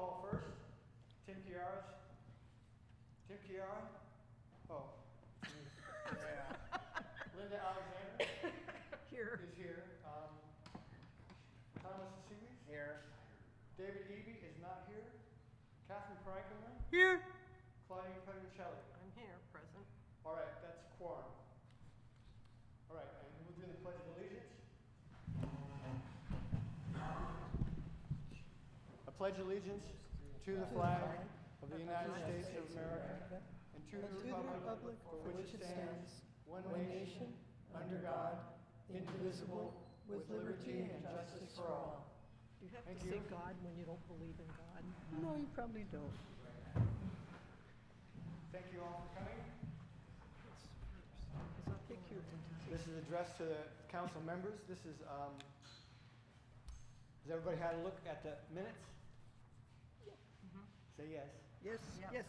call first. Tim Chiara. Oh. Yeah. Linda Alexander. Here. Is here. Thomas Seaweed. Here. David Eby is not here. Catherine Franklin. Here. Claudia Petricelli. I'm here, present. All right, that's quorum. All right, and we'll do the Pledge of Allegiance. I pledge allegiance to the flag of the United States of America and to the republic for which it stands, one nation, under God, indivisible, with liberty and justice for all. You have Thank to you. say God when you don't believe in God. No, you probably don't. Thank you all for coming. Because I'll pick your entity. This is addressed to the council members. This is, has everybody had a look at the minutes? Say yes. Yes, yes.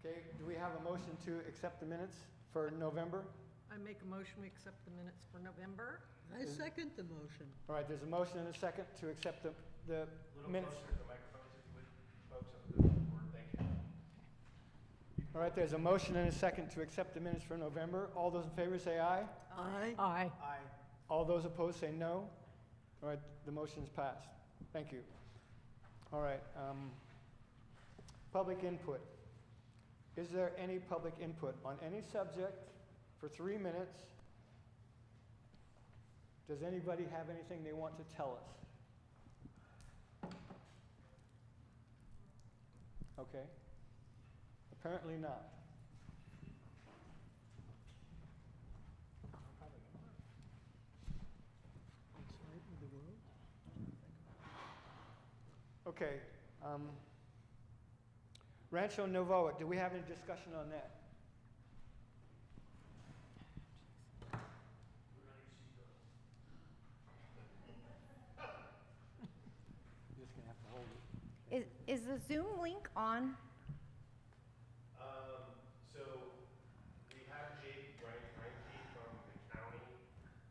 Okay, do we have a motion to accept the minutes for November? I make a motion we accept the minutes for November. I second the motion. All right, there's a motion and a second to accept the A little minutes. closer to the microphones if you would, folks, up the board. Thank you. All right, there's a motion and a second to accept the minutes for November. All those in favor say aye. Aye. Aye. Aye. All those opposed say no. All right, the motion is passed. Thank you. All right, public input. Is there any public input on any subject for 3 minutes? Does anybody have anything they want to tell us? Okay. Apparently not. Outside of the world? Okay. Rancho Novoa, do we have any discussion on that? You're just going to have to hold it. Is the Zoom link on? So we have Jake Reinke from the county.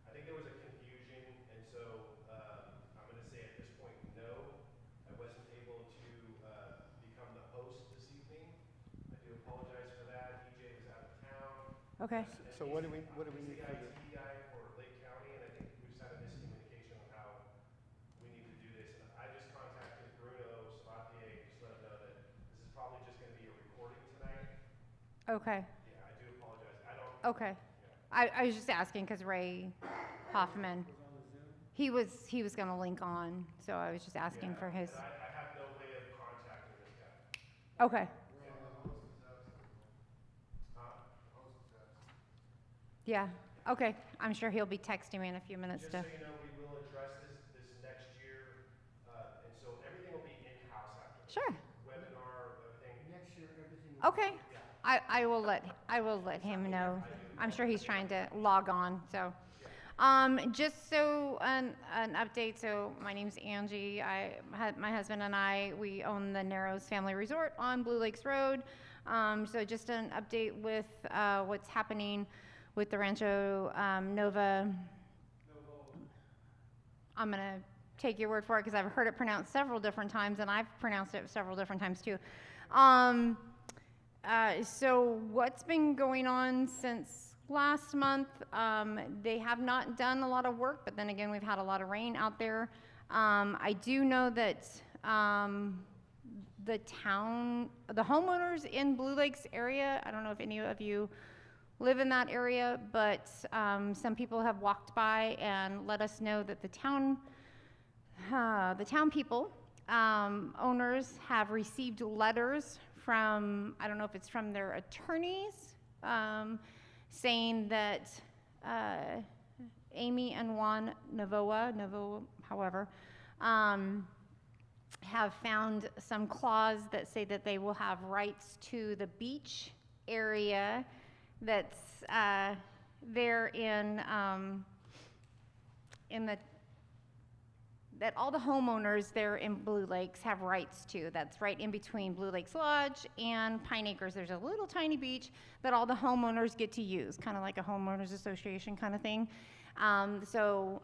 I think there was a confusion, and so I'm going to say at this point, no. I wasn't able to become the host this evening. I do apologize for that. EJ was out of town. Okay. So what do we He's need the for the... IT guy for Lake County, and I think we've just had a miscommunication on how we need to do this. And I just contacted Bruno W.R.T.H, just let him know that this is probably just going to be a recording tonight. Okay. Yeah, I do apologize. I don't. Okay. I was just asking because Ray Hoffman, he was going to link on, so I was just asking for his. I have no way of contacting this guy. Okay. Yeah. Okay. I'm sure he'll be texting me in a few minutes Just to. so you know, we will address this next year, and so everything will be in-house after this. Sure. Webinar, everything. Next year, everything... Okay. I will let him know. I'm sure he's trying to log on. So, just so an update. So my name's Angie. My husband and I, we own the Narrows Family Resort on Blue Lakes Road. So just an update with what's happening with the Rancho Nova. I'm gonna take your word for it because I've heard it pronounced several different times, and I've pronounced it several different times too. So what's been going on since last month? They have not done a lot of work, but then again, we've had a lot of rain out there. I do know that the homeowners in Blue Lakes area, I don't know if any of you live in that area, but some people have walked by and let us know that the town people, owners have received letters from, I don't know if it's from their attorneys, saying that Amy and Juan Novoa, however, have found some clause that say that they will have rights to the beach area that's there in the that all the homeowners there in Blue Lakes have rights to. That's right in between Blue Lakes Lodge and Pine Acres. There's a little tiny beach that all the homeowners get to use, kind of like a homeowners association kind of thing. So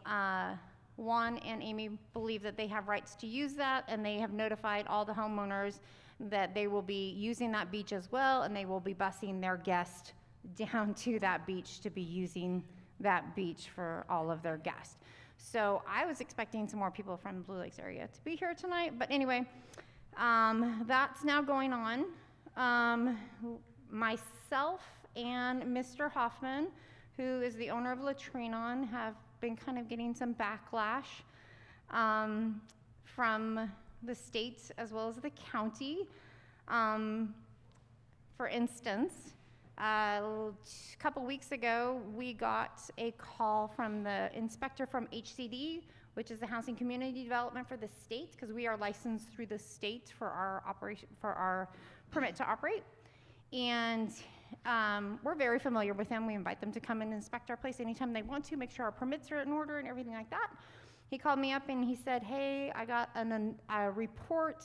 Juan and Amy believe that they have rights to use that, and they have notified all the homeowners that they will be using that beach as well, and they will be busing their guests down to that beach to be using that beach for all of their guests. So I was expecting some more people from the Blue Lakes area to be here tonight, but anyway, that's now going on. Myself and Mr. Hoffman, who is the owner of Latrinon, have been kind of getting some backlash from the state as well as the county. For instance, a couple weeks ago, we got a call from the inspector from HCD, which is the Housing Community Development for the state, because we are licensed through the state for our operation, for our permit to operate. And we're very familiar with them. We invite them to come and inspect our place anytime they want to, make sure our permits are in order and everything like that. He called me up and he said, hey, I got a report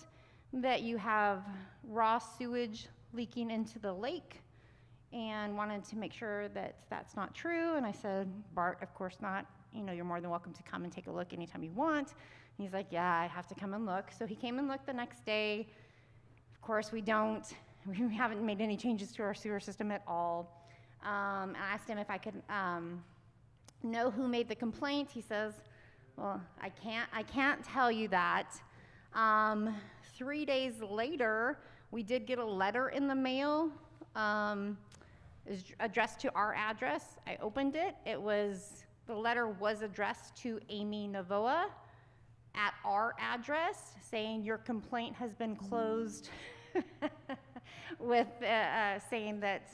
that you have raw sewage leaking into the lake and wanted to make sure that that's not true. And I said, Bart, of course not. You know, you're more than welcome to come and take a look anytime you want. And he's like, yeah, I have to come and look. So he came and looked the next day. Of course, we haven't made any changes to our sewer system at all. I asked him if I could know who made the complaint. He says, well, I can't tell you that. 3 days later, we did get a letter in the mail. Is addressed to our address. I opened it. The letter was addressed to Amy Navoa at our address, saying your complaint has been closed, with saying that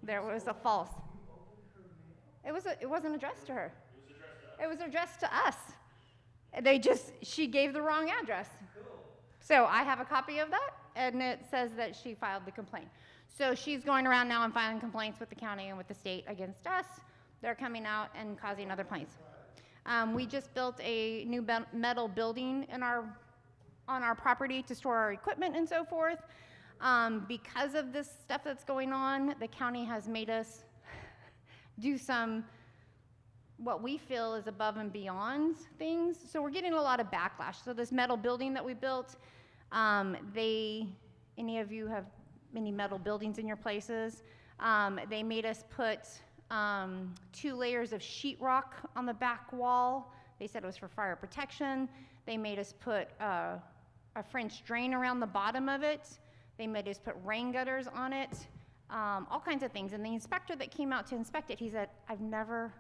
there was a false. It wasn't addressed to her. It was addressed to us. She gave the wrong address. So I have a copy of that, and it says that she filed the complaint. So she's going around now and filing complaints with the county and with the state against us. They're coming out and causing other complaints. We just built a new metal building on our property to store our equipment and so forth. Because of this stuff that's going on, the county has made us do some, what we feel is above and beyond things. So we're getting a lot of backlash. So this metal building that we built, any of you have many metal buildings in your places, they made us put 2 layers of sheetrock on the back wall. They said it was for fire protection. They made us put a French drain around the bottom of it. They made us put rain gutters on it, all kinds of things. And the inspector that came out to inspect it, he said, I've never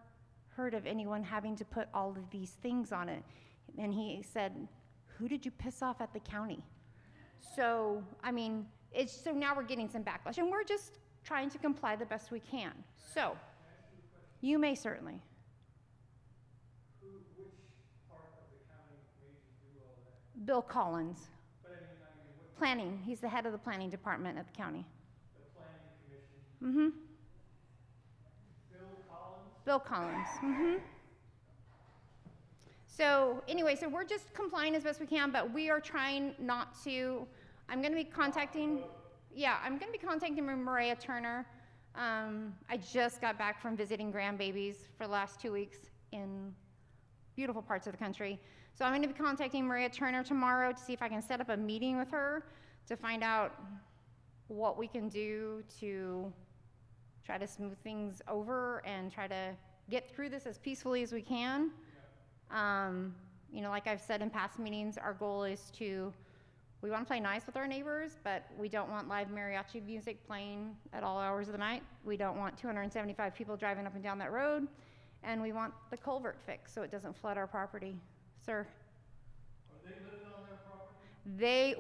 heard of anyone having to put all of these things on it. And he said, who did you piss off at the county? So, I mean, so now we're getting some backlash, and we're just trying to comply the best we can. So, you may certainly. Which part of the county made you do all that? Bill Collins. But I mean, what? Planning. He's the head of the planning department at the county. The planning commission? Mm-hmm. Bill Collins? Bill Collins. Mm-hmm. So anyway, so we're just complying as best we can, but we are trying not to. I'm going to be contacting Maria Turner. I just got back from visiting grandbabies for the last 2 weeks in beautiful parts of the country. So I'm going to be contacting Maria Turner tomorrow to see if I can set up a meeting with her to find out what we can do to try to smooth things over and try to get through this as peacefully as we can. You know, like I've said in past meetings, our goal is we want to play nice with our neighbors, but we don't want live mariachi music playing at all hours of the night. We don't want 275 people driving up and down that road, and we want the culvert fixed so it doesn't flood our property. Sir? Are they living on their property?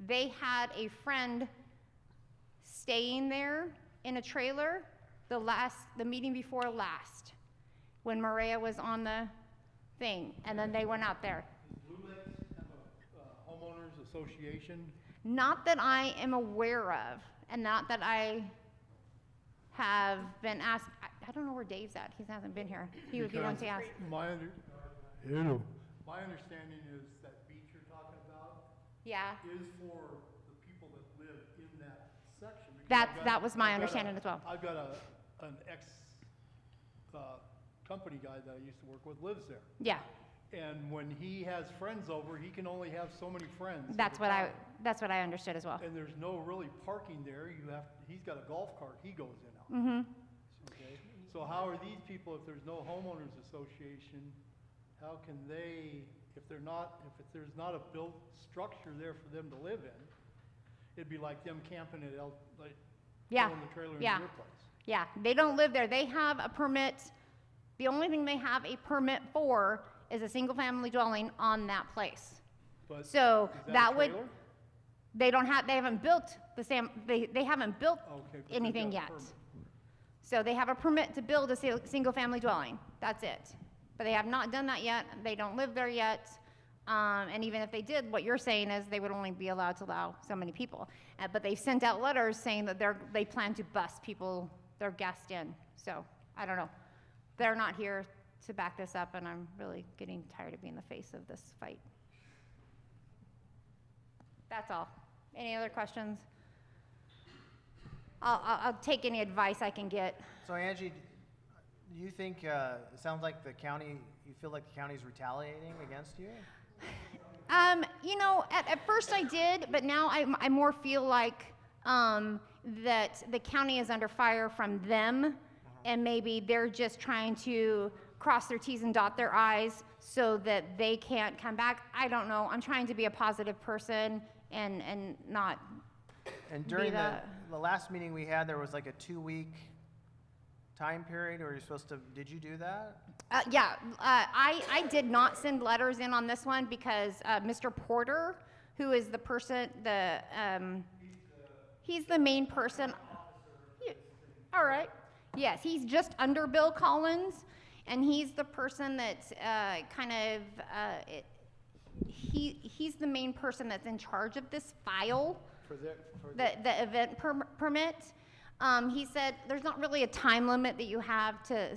They had a friend staying there in a trailer the meeting before last, when Maria was on the thing, and then they went out there. Does Blue Lakes have a homeowners association? Not that I am aware of, and not that I have been asked. I don't know where Dave's at. He hasn't been here. He would be one to ask. My understanding is that beach you're talking about Yeah, is for the people that live in that section. that was my understanding as well. I've got an company guy that I used to work with lives there. Yeah, And when he has friends over, he can only have so many friends. at that's a what time. that's what I understood as well. And there's no really parking there. He's got a golf cart, he goes in out. Mm-hmm. Okay? So how are these people, if there's no homeowners association, how can they, if there's not a built structure there for them to live in, it'd be like them camping at Yeah, pulling the trailer yeah. into your place. Yeah, they don't live there. They have a permit. The only thing they have a permit for is a single-family dwelling on that place. But So is that a would, trailer? they haven't built they haven't built Okay, but they've anything got a yet. permit. So they have a permit to build a single-family dwelling. That's it. But they have not done that yet. They don't live there yet. And even if they did, what you're saying is they would only be allowed to allow so many people. But they've sent out letters saying that they plan to bus people, their guests in. So I don't know. They're not here to back this up, and I'm really getting tired of being the face of this fight. That's all. Any other questions? I'll take any advice I can get. So Angie, do you think, it sounds like you feel like the county's retaliating against you? You know, at first I did, but now I more feel like that the county is under fire from them, and maybe they're just trying to cross their T's and dot their I's so that they can't come back. I don't know. I'm trying to be a positive person and not. And during Be the last meeting we had, there was like a 2-week time period where you're supposed to, did you do that? Yeah, I did not send letters in on this one because Mr. Porter, who is the person, he's the main person. All right. Yes, he's just under Bill Collins, and he's the person that's he's the main person that's in charge of this file, the event permit. He said there's not really a time limit that you have to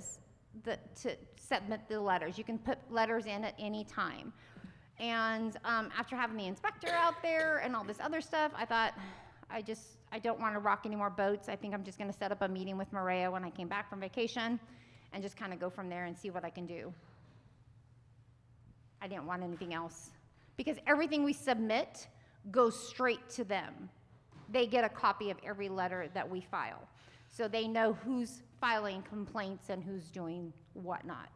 submit the letters. You can put letters in at any time. And after having the inspector out there and all this other stuff, I thought, I don't want to rock any more boats. I think I'm just going to set up a meeting with Maria when I came back from vacation and just kind of go from there and see what I can do. I didn't want anything else. Because everything we submit goes straight to them. They get a copy of every letter that we file. So they know who's filing complaints and who's doing whatnot.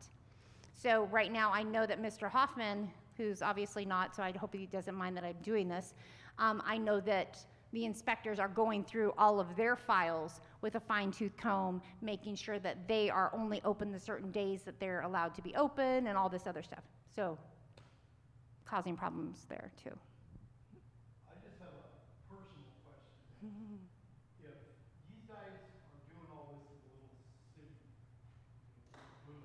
So right now I know that Mr. Hoffman, who's obviously not, so I hope he doesn't mind that I'm doing this, I know that the inspectors are going through all of their files with a fine-tooth comb, making sure that they are only open the certain days that they're allowed to be open and all this other stuff. So causing problems there too. I just have a personal question. If these guys are doing all this in a little city, and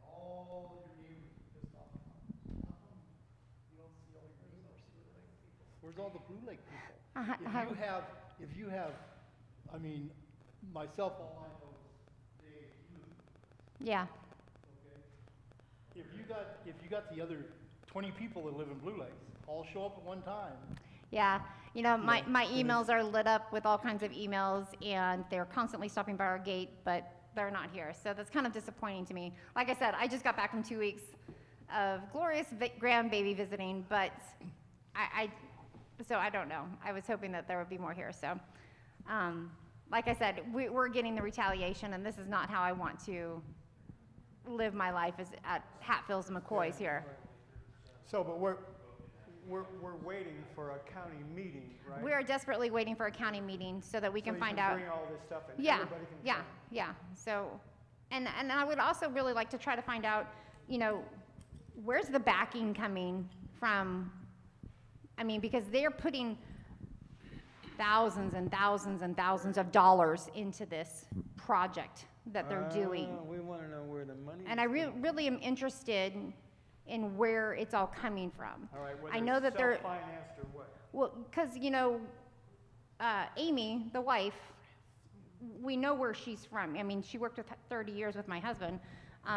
all your neighbors are pissed off, how come you don't see all your neighbors? Where's all the Blue Lake people? If you have, I mean, myself, all I know is Dave, you, Yeah. okay? If you got the other 20 people that live in Blue Lakes, all show up at one time. Yeah, you know, my and emails are lit up with all kinds of emails, and they're constantly stopping by our gate, but they're not here. So that's kind of disappointing to me. Like I said, I just got back from 2 weeks of glorious grandbaby visiting, but so I don't know. I was hoping that there would be more here. So, like I said, we're getting the retaliation, and this is not how I want to live my life as at Hatfields and McCoy's here. So, but we're waiting for a county meeting, right? We are desperately waiting for a county meeting so that we can find out. Bring all this stuff and Yeah, everybody can. yeah, yeah. So, and I would also really like to try to find out, you know, where's the backing coming from? I mean, because they're putting thousands and thousands and thousands of dollars into this project that they're doing. We want to know where the money is. And I really am interested in where it's all coming from. All right, I know that they're, self-financed or what? well, because, you know, Amy, the wife, we know where she's from. I mean, she worked with 30 years with my husband,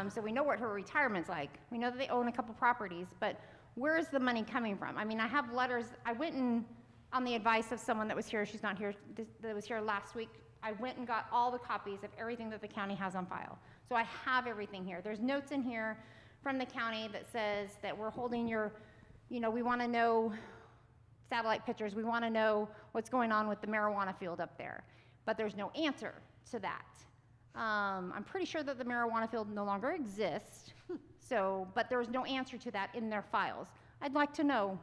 so we know what her retirement's like. We know that they own a couple properties, but where is the money coming from? I mean, I have letters. I went and, on the advice of someone that was here, she's not here, that was here last week, I went and got all the copies of everything that the county has on file. So I have everything here. There's notes in here from the county that says that we're holding your, we want to know satellite pictures. We want to know what's going on with the marijuana field up there. But there's no answer to that. I'm pretty sure that the marijuana field no longer exists. But there was no answer to that in their files. I'd like to know.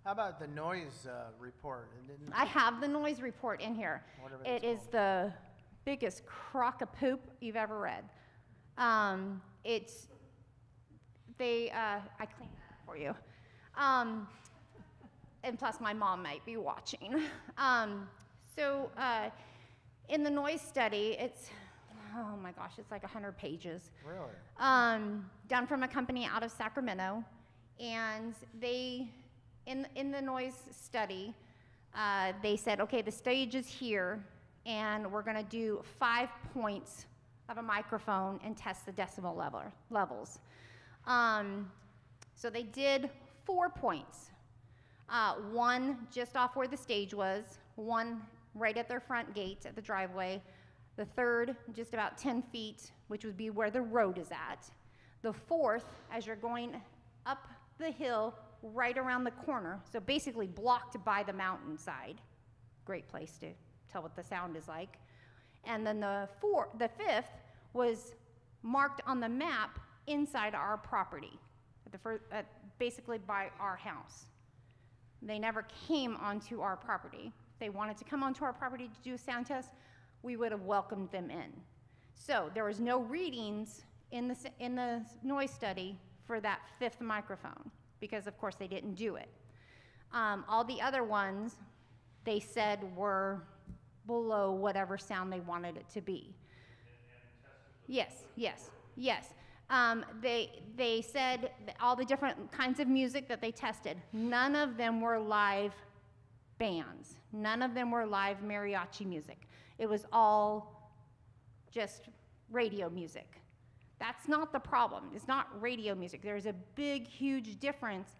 How about the noise report? I have the noise report in here. Whatever It that's is the biggest crock of poop you've ever read. I cleaned that up for you. And plus my mom might be watching. In the noise study, it's, oh my gosh, it's like 100 pages. Really? Done from a company out of Sacramento. And they, in the noise study, they said, okay, the stage is here, and we're gonna do 5 points of a microphone and test the decibel levels. So they did 4 points. One just off where the stage was, one right at their front gate at the driveway, the third just about 10 feet, which would be where the road is at. The fourth, as you're going up the hill, right around the corner, so basically blocked by the mountainside. Great place to tell what the sound is like. And then the fifth was marked on the map inside our property, basically by our house. They never came onto our property. If they wanted to come onto our property to do a sound test, we would have welcomed them in. So there was no readings in the noise study for that fifth microphone, because of course they didn't do it. All the other ones, they said were below whatever sound they wanted it to be. Yes. They said that all the different kinds of music that they tested, none of them were live bands. None of them were live mariachi music. It was all just radio music. That's not the problem. It's not radio music. There's a big, huge difference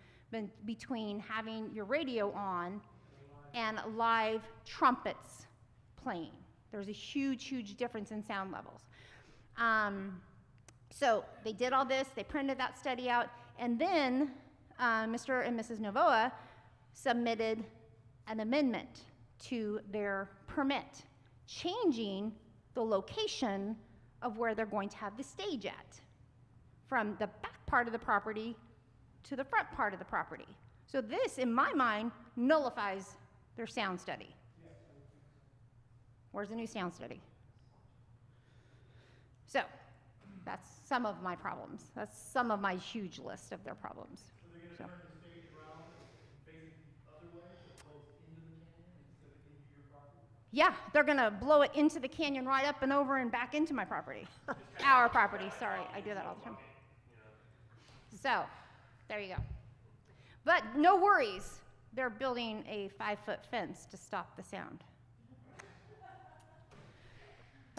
between having your radio on and live trumpets playing. There's a huge, huge difference in sound levels. So they did all this, they printed that study out, and then Mr. and Mrs. Novoa submitted an amendment to their permit, changing the location of where they're going to have the stage at, from the back part of the property to the front part of the property. So this, in my mind, nullifies their sound study. Where's the new sound study? So that's some of my problems. That's some of my huge list of their problems. So they're going to turn the stage around and facing the other way, so it goes into the canyon instead of into your property? Yeah, they're going to blow it into the canyon, right up and over and back into my property. Our property, sorry, I do that all the time. So, there you go. But no worries, they're building a 5-foot fence to stop the sound.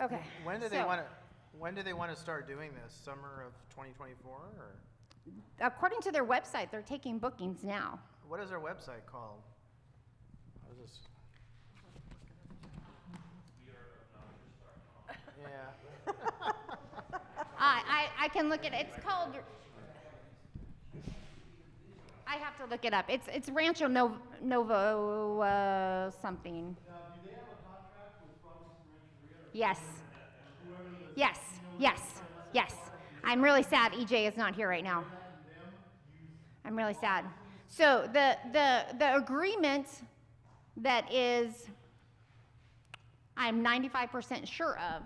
Okay. When do they want to start doing this? Summer of 2024, or? According to their website, they're taking bookings now. What is their website called? What is this? Yeah. I can look at it. It's called. I have to look it up. It's Rancho Novo something. Now, do they have a contract with Robinson Rancheria? Yes. I'm really sad EJ is not here right now. I'm really sad. So the agreement that is, I'm 95% sure of,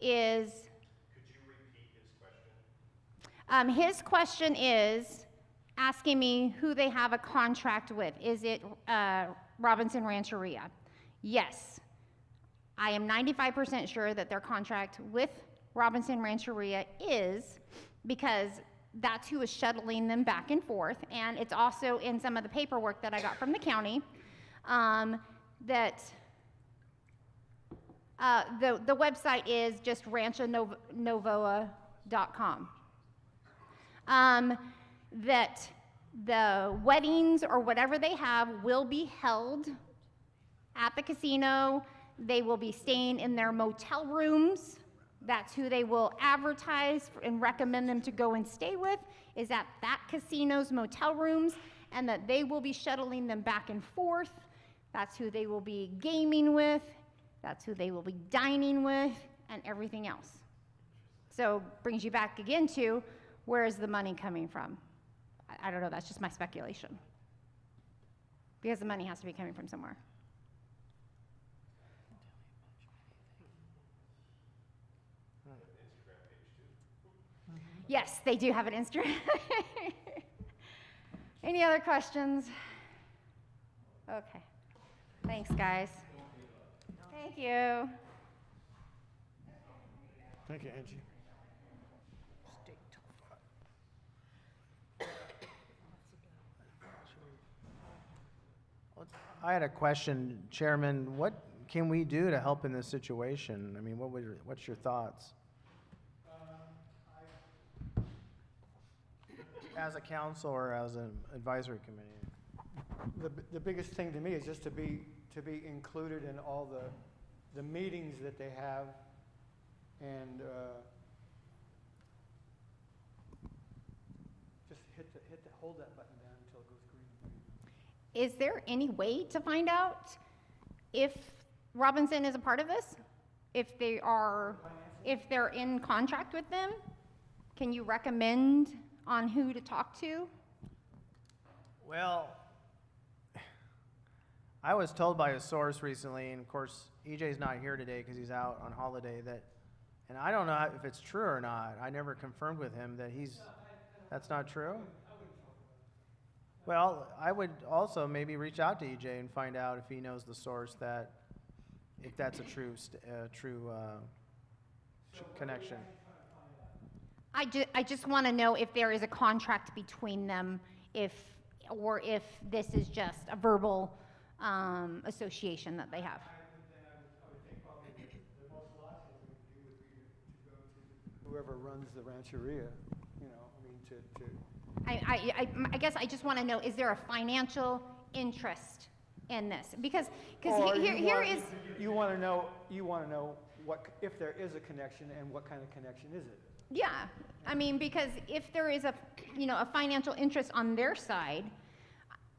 is. Could you repeat his question? His question is asking me who they have a contract with. Is it Robinson Rancheria? Yes. I am 95% sure that their contract with Robinson Rancheria is, because that's who is shuttling them back and forth, and it's also in some of the paperwork that I got from the county, that the website is just ranchonovoa.com. That the weddings or whatever they have will be held at the casino. They will be staying in their motel rooms. That's who they will advertise and recommend them to go and stay with, is at that casino's motel rooms, and that they will be shuttling them back and forth. That's who they will be gaming with. That's who they will be dining with, and everything else. So brings you back again to, where is the money coming from? I don't know, that's just my speculation. Because the money has to be coming from somewhere. Yes, they do have an Instagram. Any other questions? Okay. Thanks, guys. Thank you. Thank you, Angie. I had a question, Chairman. What can we do to help in this situation? I mean, what's your thoughts? As a council or as an advisory committee? The biggest thing to me is just to be included in all the meetings that they have, and just hold that button down until it goes green. Is there any way to find out if Robinson is a part of this? If they're in contract with them? Can you recommend on who to talk to? Well, I was told by a source recently, and of course, EJ's not here today because he's out on holiday, and I don't know if it's true or not. I never confirmed with him that that's not true. Well, I would also maybe reach out to EJ and find out if he knows the source, if that's a true connection. I just want to know if there is a contract between them, or if this is just a verbal association that they have. I would think probably the most logical thing to do would be to go to whoever runs the rancheria, I guess I just want to know, is there a financial interest in this? Because Or here is... You want to know what, if there is a connection, and what kind of connection is it? Yeah, I mean, because if there is a financial interest on their side,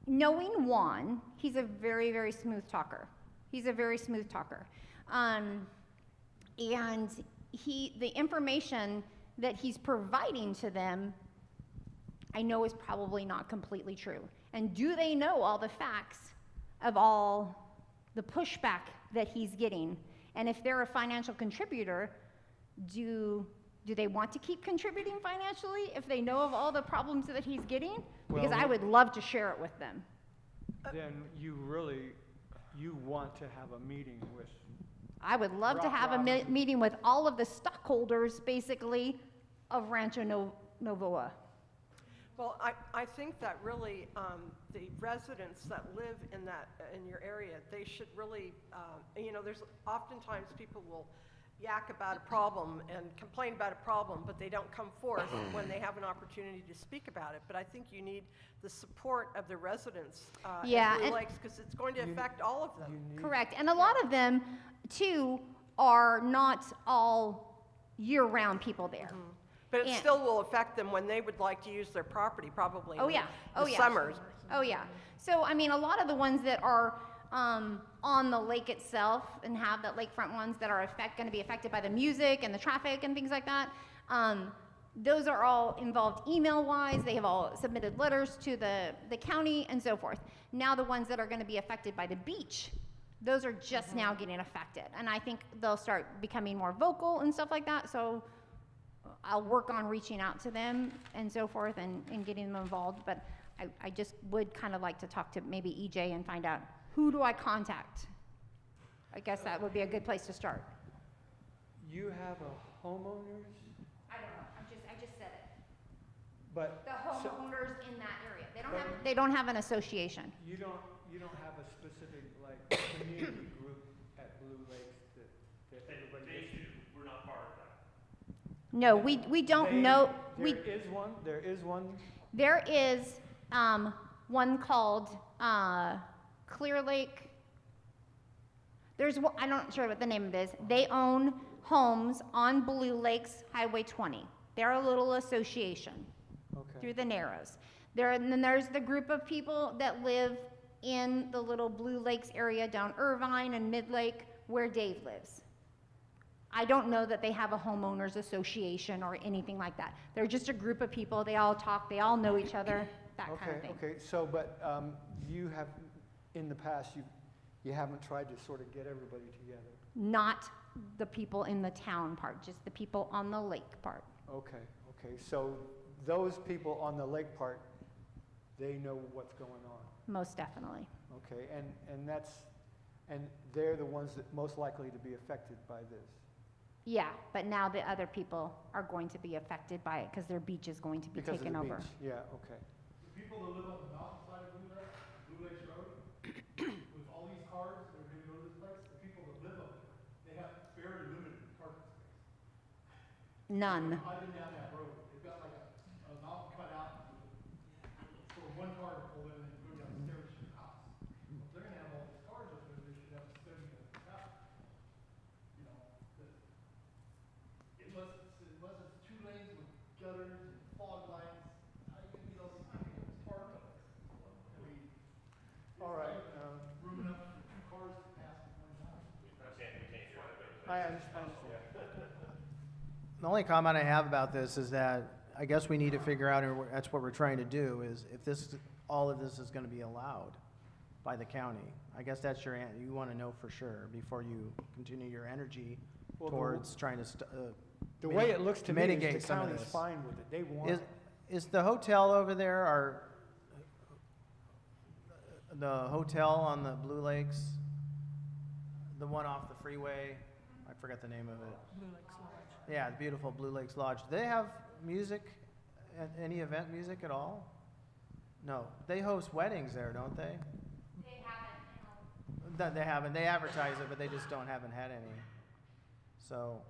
knowing Juan, he's a very, very smooth talker. He's a very smooth talker. And the information that he's providing to them, I know is probably not completely true. And do they know all the facts of all the pushback that he's getting? And if they're a financial contributor, do they want to keep contributing financially if they know of all the problems that he's getting? Because I would love to share it with them. Then you want to have a meeting with... I would love to have a meeting with all of the stockholders, basically, of Rancho Novoa. Well, I think that really the residents that live in your area, they should really, there's oftentimes people will yak about a problem and complain about a problem, but they don't come forth when they have an opportunity to speak about it. But I think you need the support of the residents at Blue Lakes, because it's going to affect all of them. Correct. And a lot of them, too, are not all year-round people there. Mm-hmm. But it still will affect them when they would like to use their property, probably in the summers. Oh, yeah. So, I mean, a lot of the ones that are on the lake itself and have that lakefront ones that are going to be affected by the music and the traffic and things like that, those are all involved email-wise. They have all submitted letters to the county and so forth. Now the ones that are going to be affected by the beach, those are just now getting affected. And I think they'll start becoming more vocal and stuff like that. So I'll work on reaching out to them and so forth and getting them involved. But I just would kind of like to talk to maybe EJ and find out, who do I contact? I guess that would be a good place to start. You have a homeowners? I don't know. I just said it. But the homeowners in that area. They don't have an association. You don't have a specific community group at Blue Lakes that everybody They do. We're not part of that. No, we don't know. There is one. There is one called Clear Lake. I'm not sure what the name of it is. They own homes on Blue Lakes Highway 20. They're a little association Okay. through the Narrows. And then there's the group of people that live in the little Blue Lakes area down Irvine and Mid-Lake where Dave lives. I don't know that they have a homeowners association or anything like that. They're just a group of people. They all talk, they all know each other, that kind of thing. Okay, so, but you have, in the past, you haven't tried to sort of get everybody together? Not the people in the town part, just the people on the lake part. Okay, so those people on the lake part, they know what's going on? Most definitely. Okay, and they're the ones that most likely to be affected by this? Yeah, but now the other people are going to be affected by it because their beach is going to be Because of taken the over. beach, yeah, okay. The people that live on the mountainside of Blue Lakes Road, with all these cars that are gonna go to this place, the people that live up there, they have very limited parking space. None. I've been down that road, they've got like a mountain cut out for one car to pull in and go down the stairs to your house. If they're gonna have all these cars up there, they should have a study of traffic. You know, unless it's 2 lanes with gutters and fog lights, how you gonna get all these people parked up there? I mean, All right, room enough for 2 cars to pass at one time. I understand. The only comment I have about this is that I guess we need to figure out, and that's what we're trying to do, is if all of this is gonna be allowed by the county. I guess that's you wanna know for sure before you continue your energy Well, towards trying to The way it looks to me mitigate is the some of county's this. fine with it. They want it. Is the hotel over there, the hotel on the Blue Lakes, the one off the freeway, I forgot the name of it. Blue Lakes Lodge. Yeah, the beautiful Blue Lakes Lodge. Do they have music, any event music at all? No, they host weddings there, don't they? They haven't. They advertise it, but they just haven't had any. So,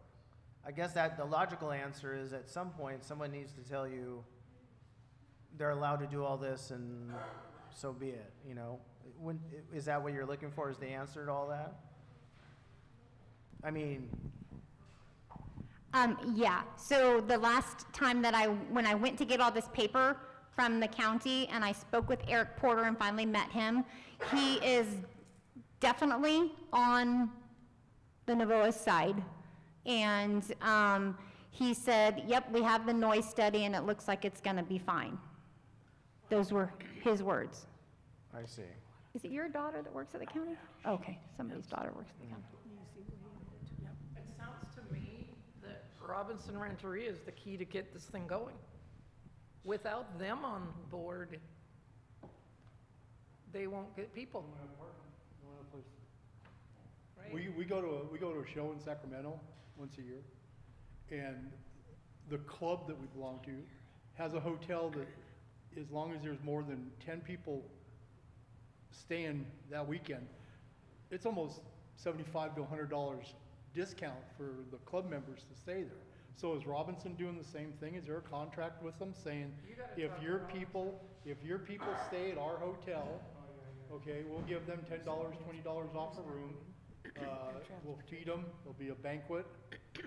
I guess that the logical answer is at some point, someone needs to tell you they're allowed to do all this and so be it, you know? Is that what you're looking for, is the answer to all that? I mean, Yeah, so the last time when I went to get all this paper from the county and I spoke with Eric Porter and finally met him, he is definitely on the Navoas side. And he said, yep, we have the noise study and it looks like it's gonna be fine. Those were his words. I see. Is it your daughter that works at the county? Okay, somebody's daughter works at the county. It sounds to me that Robinson Rancheria is the key to get this thing going. Without them on board, they won't get people. Right? We go to a show in Sacramento once a year, and the club that we belong to has a hotel that, as long as there's more than 10 people staying that weekend, it's almost $75 to $100 discount for the club members to stay there. So is Robinson doing the same thing? Is there a contract with them saying, if your people stay at our hotel, okay, we'll give them $10, $20 off a room, we'll feed them, there'll be a banquet,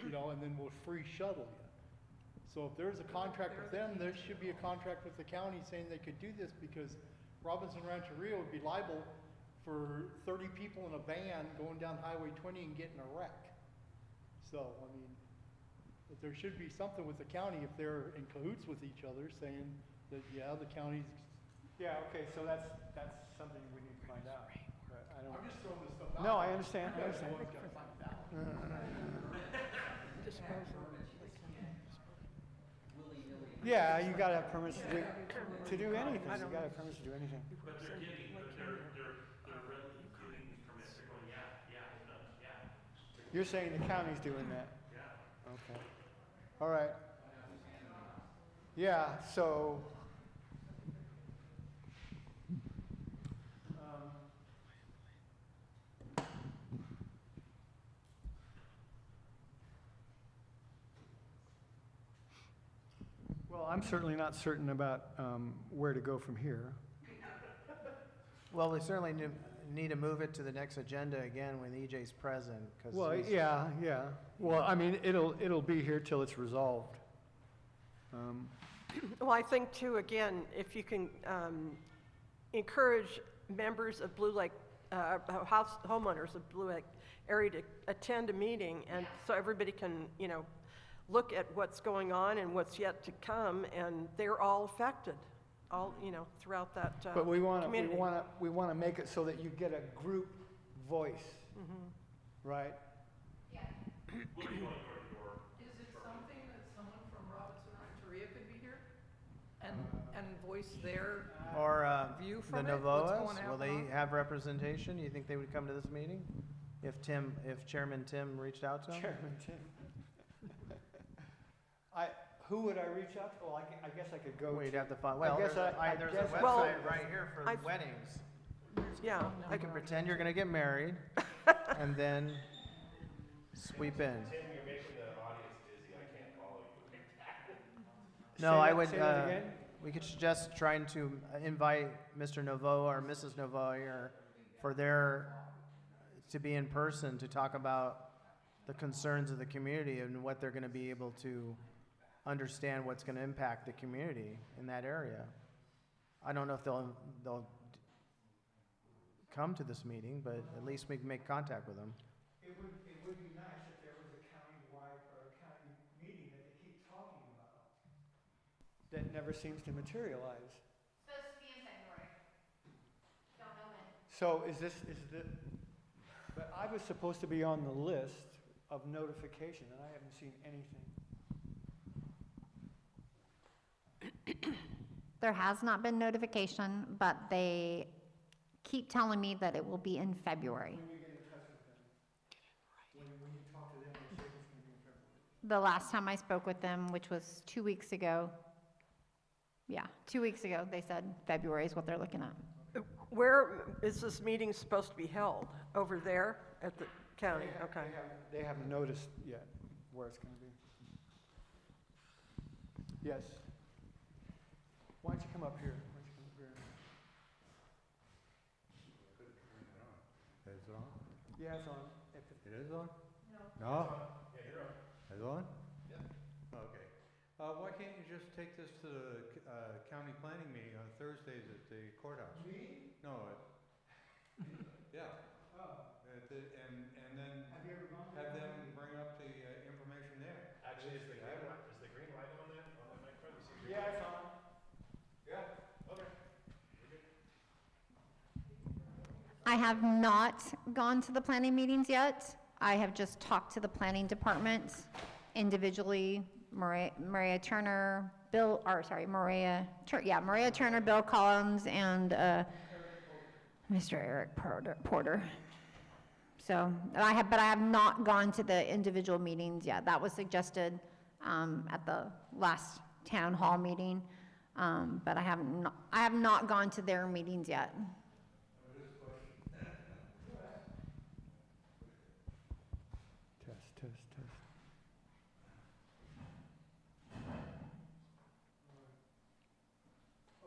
you know, and then we'll free shuttle you. So if there's a contract with them, there should be a contract with the county saying they could do this, because Robinson Rancheria would be liable for 30 people in a van going down Highway 20 and getting a wreck. So, I mean, but there should be something with the county if they're in cahoots with each other, saying that, yeah, the county's. Yeah, okay, so that's something we need to find out. But I don't. I'm just throwing this stuff out. No, I understand, I understand. Gotta find it out. Yeah, you gotta have permits to do anything. You gotta have permits to do anything. But they're really giving these permits, they're going, yeah, no, yeah. You're saying the county's doing that? Yeah. Okay. All right. Yeah, so. Well, I'm certainly not certain about where to go from here. Well, we certainly need to move it to the next agenda again when EJ's present, because Well, yeah. Well, I mean, it'll be here till it's resolved. Well, I think too, again, if you can encourage members of Blue Lake, homeowners of Blue Lake area to attend a meeting, and so everybody can, look at what's going on and what's yet to come, and they're all affected, all, throughout that But we want community. to make it so that you get a group voice, right? Yeah. Is it something that someone from Robinson Renteria could be here and voice their Or view the from it? What's going Novoas, will they on? have representation? You think they would come to this meeting? If Chairman Tim reached out to them? Chairman Tim. Who would I reach out to? Well, I guess I could go Well, you'd to. have to find, I well, guess there's I a guess- Well, website right here for I've- weddings. Yeah, You can pretend you're gonna get married, and then sweep in. Tim, you're making the audience dizzy. I can't follow you. No, I would, Say that again? we could suggest trying to invite Mr. Novoa or Mrs. Novoa here to be in person to talk about the concerns of the community and what they're gonna be able to understand what's gonna impact the community in that area. I don't know if they'll come to this meeting, but at least we can make contact with them. It would be nice if there was a county-wide or a county meeting that they keep talking about that never seems to materialize. Supposed to be in February. Don't know when. So but I was supposed to be on the list of notification, and I haven't seen anything. There has not been notification, but they keep telling me that it will be in February. When you get in touch with them, when you talk to them, they say it's going to be in February. The last time I spoke with them, which was 2 weeks ago, 2 weeks ago, they said February is what they're looking at. where is this meeting supposed to be held? Over there at the county? Okay. They haven't noticed yet where it's going to be. Yes. Why don't you come up here? Is it on? Yeah, it's on. It is on? No. Yeah, you're on. Is it on? Yeah. Okay. Why can't you just take this to the county planning meeting on Thursdays at the courthouse? Me? No, yeah. Oh. And then Have you ever gone to have that them meeting? bring up the information there. Actually, is the green light on that microphone? You see the green Yeah, light? it's on. Yeah, okay. We're good. I have not gone to the planning meetings yet. I have just talked to the planning department individually, Maria Turner, Maria Turner, Bill Collins, and Mr. Eric Porter. So, but I have not gone to the individual meetings yet. That was suggested at the last town hall meeting, but I have not gone to their meetings yet. Test.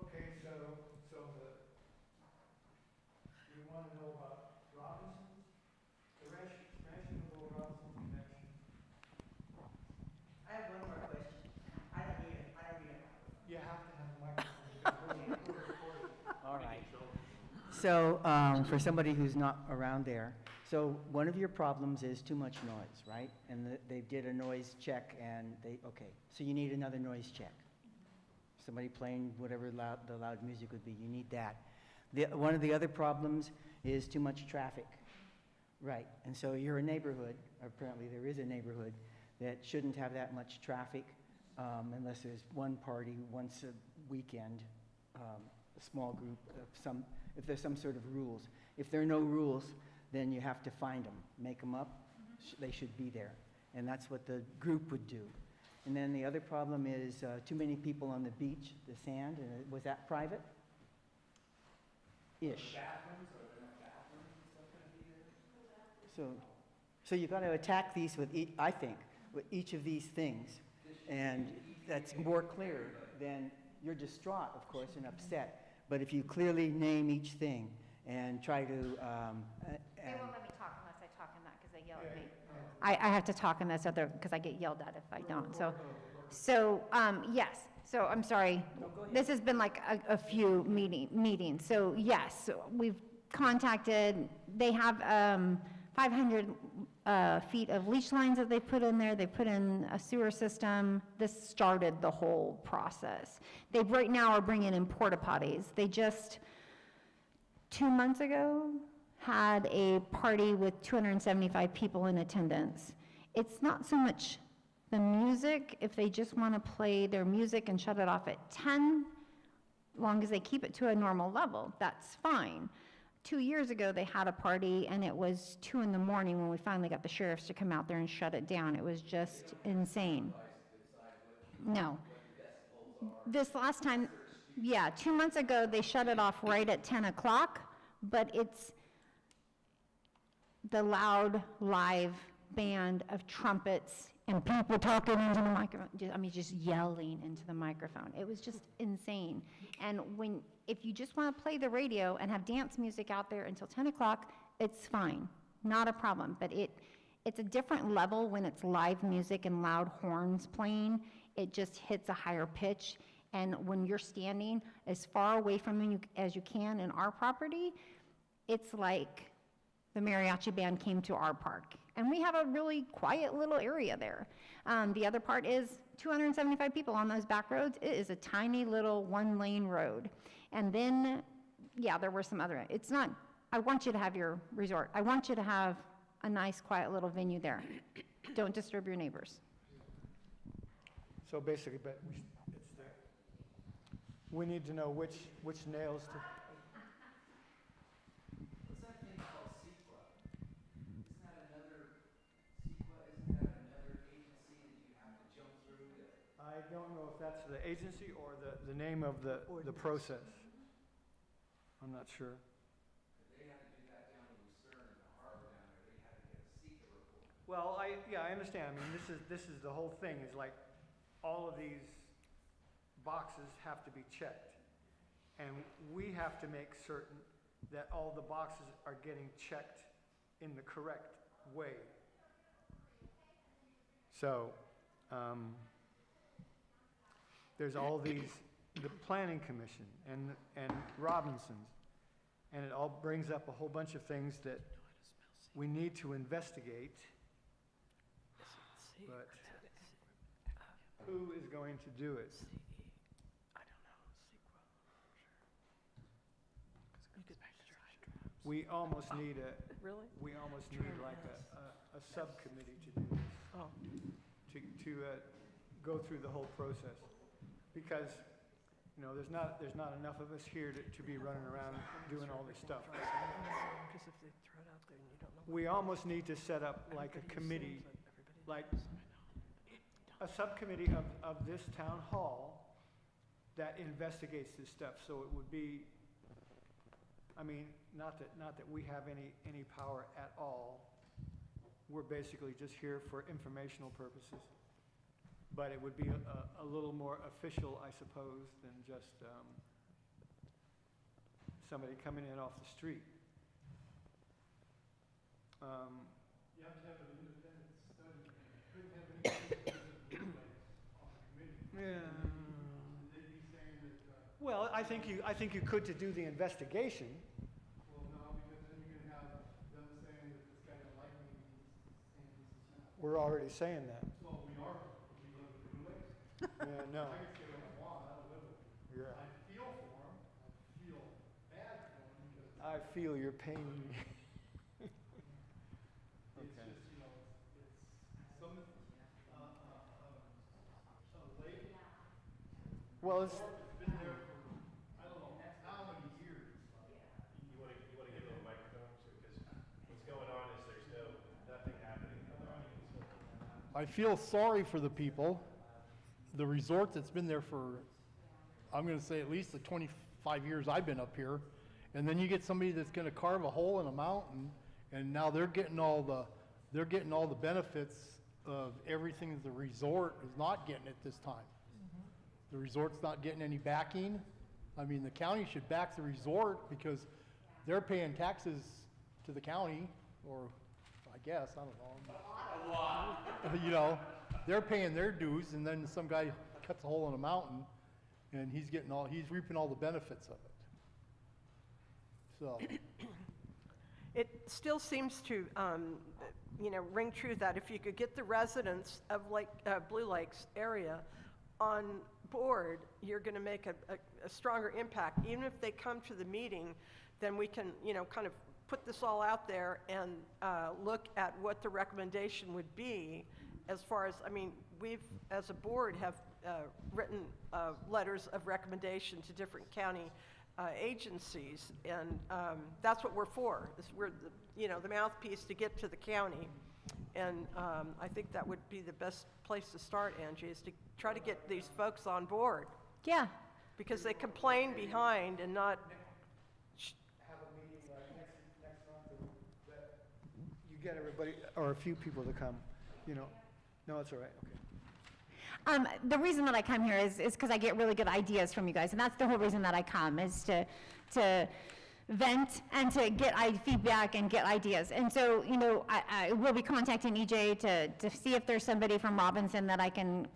Okay, we want to know about Robinson's, the Rancho Robinson connection. I have one more question. I don't need a microphone. You have to have a microphone. All right. So, for somebody who's not around there, so one of your problems is too much noise, right? And they did a noise check and okay, so you need another noise check. Somebody playing whatever the loud music would be, you need that. One of the other problems is too much traffic. Right, and so you're a neighborhood, apparently there is a neighborhood that shouldn't have that much traffic unless there's one party once a weekend, a small group of if there's some sort of rules. If there are no rules, then you have to find them, make them up, they should be there. And that's what the group would do. And then the other problem is too many people on the beach, the sand, and was that private? Ish. So you've got to attack these with, I think, with each of these things. And that's more clear than you're distraught, of course, and upset. But if you clearly name each thing and try to, They won't let me talk unless I talk in that because they yell at me. I have to talk in this other, because I get yelled at if I don't, so, yes, so I'm sorry. This has been like a few meetings, so yes, we've contacted, they have 500 feet of leach lines that they put in there, they put in a sewer system. This started the whole process. They right now are bringing in porta potties. They just, 2 months ago, had a party with 275 people in attendance. It's not so much the music, if they just want to play their music and shut it off at 10, long as they keep it to a normal level, that's fine. 2 years ago, they had a party, and it was 2 in the morning when we finally got the sheriffs to come out there and shut it down. It was just insane. No. This last time, yeah, 2 months ago, they shut it off right at 10 o'clock, but it's the loud, live band of trumpets and people talking into the microphone, just yelling into the microphone. It was just insane. And if you just want to play the radio and have dance music out there until 10 o'clock, it's fine, not a problem. But it's a different level when it's live music and loud horns playing. It just hits a higher pitch. And when you're standing as far away from you as you can in our property, it's like the mariachi band came to our park. And we have a really quiet little area there. The other part is 275 people on those back roads. It is a tiny little 1-lane road. And then, yeah, there were some other, it's not, I want you to have your resort. I want you to have a nice, quiet little venue there. Don't disturb your neighbors. So basically, but it's there. We need to know which nails to. What's that thing called CEQA? Isn't that another agency that you have to jump through to? I don't know if that's the agency or the name of the process. I'm not sure. They had to do that down in Lucerne, in the harbor down there. They had to get a CEQA report. Well, I understand. I mean, this is the whole thing, is like all of these boxes have to be checked. And we have to make certain that all the boxes are getting checked in the correct way. So, there's all these, the Planning Commission and Robinson's, and it all brings up a whole bunch of things that we need to investigate. But who is going to do it? We almost need Really? we almost need like a subcommittee to do this. Oh. To go through the whole process. Because, you know, there's not enough of us here to be running around doing all this stuff. Because if they throw it out there and you don't know. We almost need to set up like a committee, like a subcommittee of this town hall that investigates this stuff. So it would be, I mean, not that we have any power at all. We're basically just here for informational purposes. But it would be a little more official, I suppose, than just somebody coming in off the street. You have to have an independent study. You couldn't have any on the committee. Yeah. They'd be saying that, Well, I think you could to do the investigation. well, no, because then you're gonna have them saying that this guy don't like me, he's saying this is not. We're already saying that. So we are, we live in the way. Yeah, no. I can say what I want, I don't live with him. Yeah. I feel for him, I feel bad for him because I feel your pain. it's just, you know, it's some, a lake, Well, it's, it's been there for, I don't know, how many years. You want to give them a microphone, because what's going on is there's nothing happening in the audience. I feel sorry for the people. The resort that's been there for, I'm gonna say at least the 25 years I've been up here. And then you get somebody that's gonna carve a hole in a mountain, and now they're getting all the benefits of everything that the resort is not getting at this time. The resort's not getting any backing. I mean, the county should back the resort because they're paying taxes to the county, or I guess, I don't know. A lot. You know, they're paying their dues, and then some guy cuts a hole in a mountain, and he's reaping all the benefits of it. So, It still seems to, ring true that if you could get the residents of Blue Lakes area on board, you're going to make a stronger impact. Even if they come to the meeting, then we can, kind of put this all out there and look at what the recommendation would be as far as, we've, as a board, have written letters of recommendation to different county agencies, and that's what we're for. We're the mouthpiece to get to the county, and I think that would be the best place to start, Angie, is to try to get these folks on board, Yeah, because they complain behind and not. Have a meeting like next month that you get everybody, or a few people to come, No, it's all right, okay. the reason that I come here is because I get really good ideas from you guys, and that's the whole reason that I come, is to vent and to get feedback and get ideas. And so, I will be contacting EJ to see if there's somebody from Robinson that I can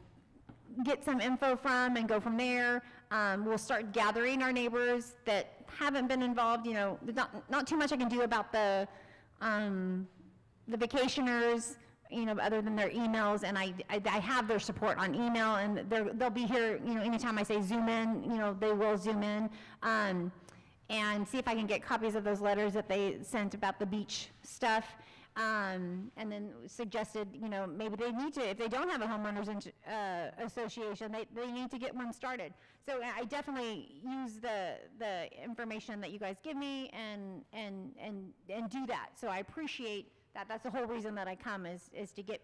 get some info from and go from there. We'll start gathering our neighbors that haven't been involved. Not too much I can do about the vacationers, other than their emails, and I have their support on email, and they'll be here, anytime I say zoom in, they will zoom in, and see if I can get copies of those letters that they sent about the beach stuff, and then suggested, maybe they need to, if they don't have a homeowners association, they need to get one started. So I definitely use the information that you guys give me and do that. So I appreciate that. That's the whole reason that I come, is to get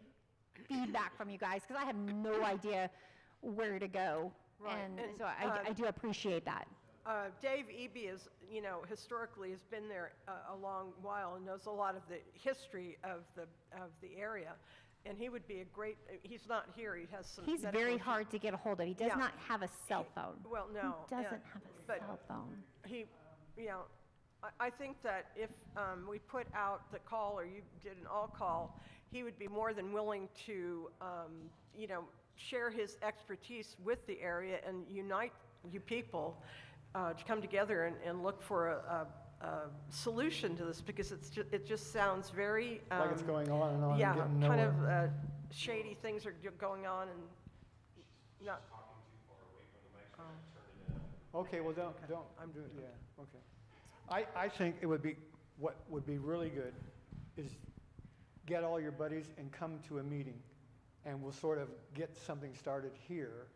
feedback from you guys, because I have no idea where to go. Right. And And, so I do appreciate that. Dave Eby is, historically has been there a long while and knows a lot of the history of the area. And he would be a great, he's not here, he has some. He's medical very issues. hard to get a hold of. He does Yeah. not have a cell phone. Well, no. He doesn't yeah, have a but cell phone. He, I think that if we put out the call, or you did an all-call, he would be more than willing to, share his expertise with the area and unite you people to come together and look for a solution to this, because it just sounds very. Like it's going on and on and Yeah, getting kind nowhere. of shady things are going on, and not. Talking too far away from the mic, so I turn it up. Okay, well, don't, I'm doing, yeah, okay. I think what would be really good is get all your buddies and come to a meeting, and we'll sort of get something started here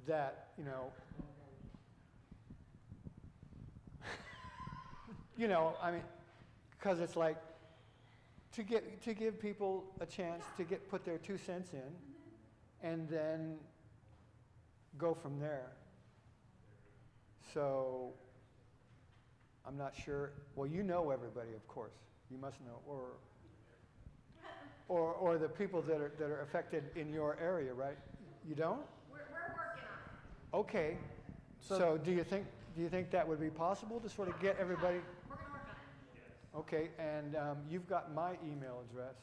that, because it's like, to give people a chance to put their 2 cents in, and then go from there. So, I'm not sure, well, everybody, of course, you must know, or the people that are affected in your area, right? You don't? We're working on it. Okay, so do you think that would be possible to sort of get everybody? We're gonna work on it. Okay, and you've got my email address.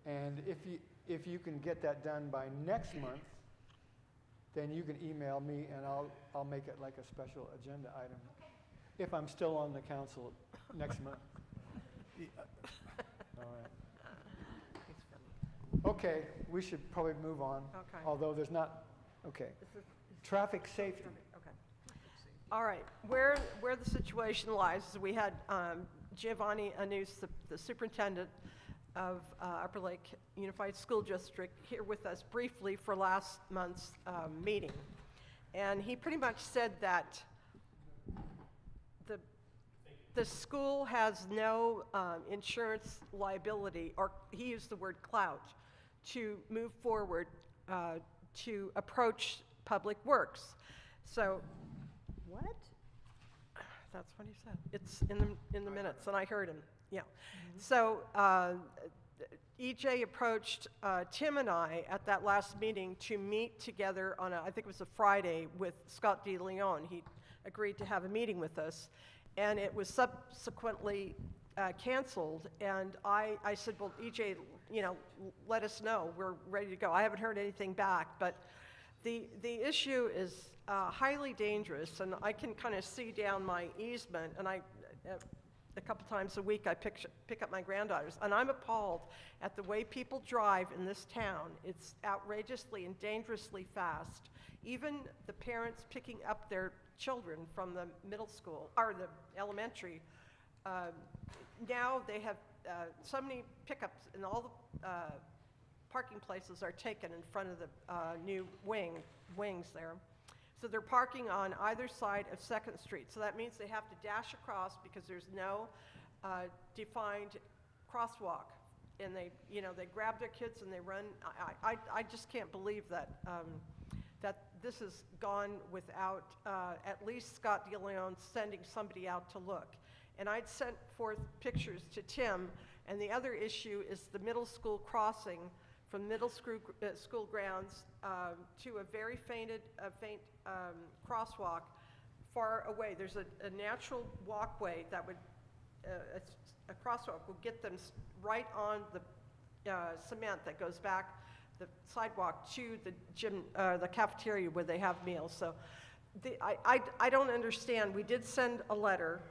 And if you can get that done by next month, then you can email me, and I'll make it like a special agenda item. Okay. If I'm still on the council next month. All right. Okay, we should probably move on. Okay. Although there's not, okay. Traffic safety. Okay. All right, where the situation lies is we had Giovanni Anus, the superintendent of Upper Lake Unified School District, here with us briefly for last month's meeting. And he pretty much said that the school has no insurance liability, or he used the word clout, to move forward to approach Public Works. So, what? That's what he said. It's in the minutes, and I heard him. Yeah. So EJ approached Tim and I at that last meeting to meet together on I think it was a Friday, with Scott DeLeon. He agreed to have a meeting with us. and it was subsequently canceled. And I said, well, EJ, you know, let us know. We're ready to go. I haven't heard anything back, but the issue is highly dangerous, and I can kind of see down my easement, and a couple times a week I pick up my granddaughters, and I'm appalled at the way people drive in this town. It's outrageously and dangerously fast. Even the parents picking up their children from the middle school, or the elementary, now they have so many pickups, and all the parking places are taken in front of the new wings there. So they're parking on either side of 2nd Street. So that means they have to dash across because there's no defined crosswalk. And they grab their kids and they run. I just can't believe that that this has gone without at least Scott DeLeon sending somebody out to look. And I'd sent forth pictures to Tim. And the other issue is the middle school crossing from middle school grounds to a very faint crosswalk far away. There's a natural walkway that would, a crosswalk will get them right on the cement that goes back the sidewalk to the gym, the cafeteria where they have meals. So I don't understand. We did send a letter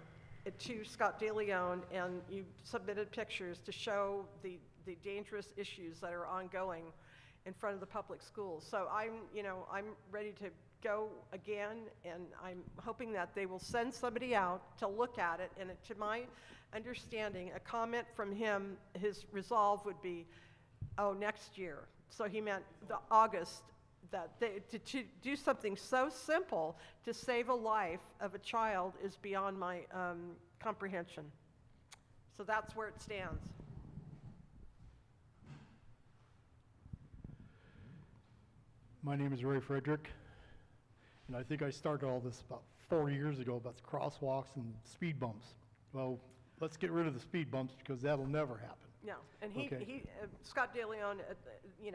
to Scott DeLeon, and you submitted pictures to show the dangerous issues that are ongoing in front of the public schools. So I'm ready to go again, and I'm hoping that they will send somebody out to look at it. And to my understanding, a comment from him, his resolve would be, oh, next year. So he meant the August, that to do something so simple to save a life of a child is beyond my comprehension. So that's where it stands. My name is Ray Frederick, and I think I started all this about 4 years ago about the crosswalks and speed bumps. Well, let's get rid of the speed bumps because that'll never happen. No, and Okay. Scott DeLeon,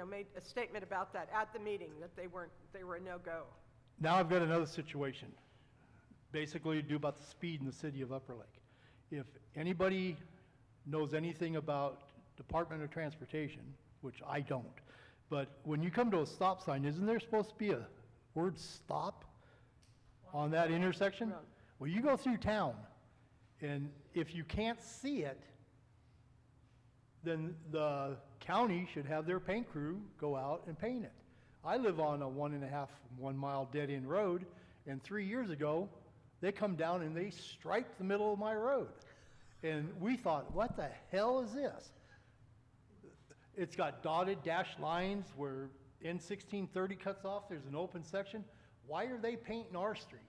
made a statement about that at the meeting, that they were a no-go. Now I've got another situation, basically to do about the speed in the city of Upper Lake. If anybody knows anything about Department of Transportation, which I don't, but when you come to a stop sign, isn't there supposed to be a word stop on that intersection? Right. Well, you go through town, and if you can't see it, then the county should have their paint crew go out and paint it. I live on a 1 mile dead-end road, and 3 years ago, they come down and they striped the middle of my road. And we thought, what the hell is this? It's got dotted dashed lines where N1630 cuts off, there's an open section. Why are they painting our street?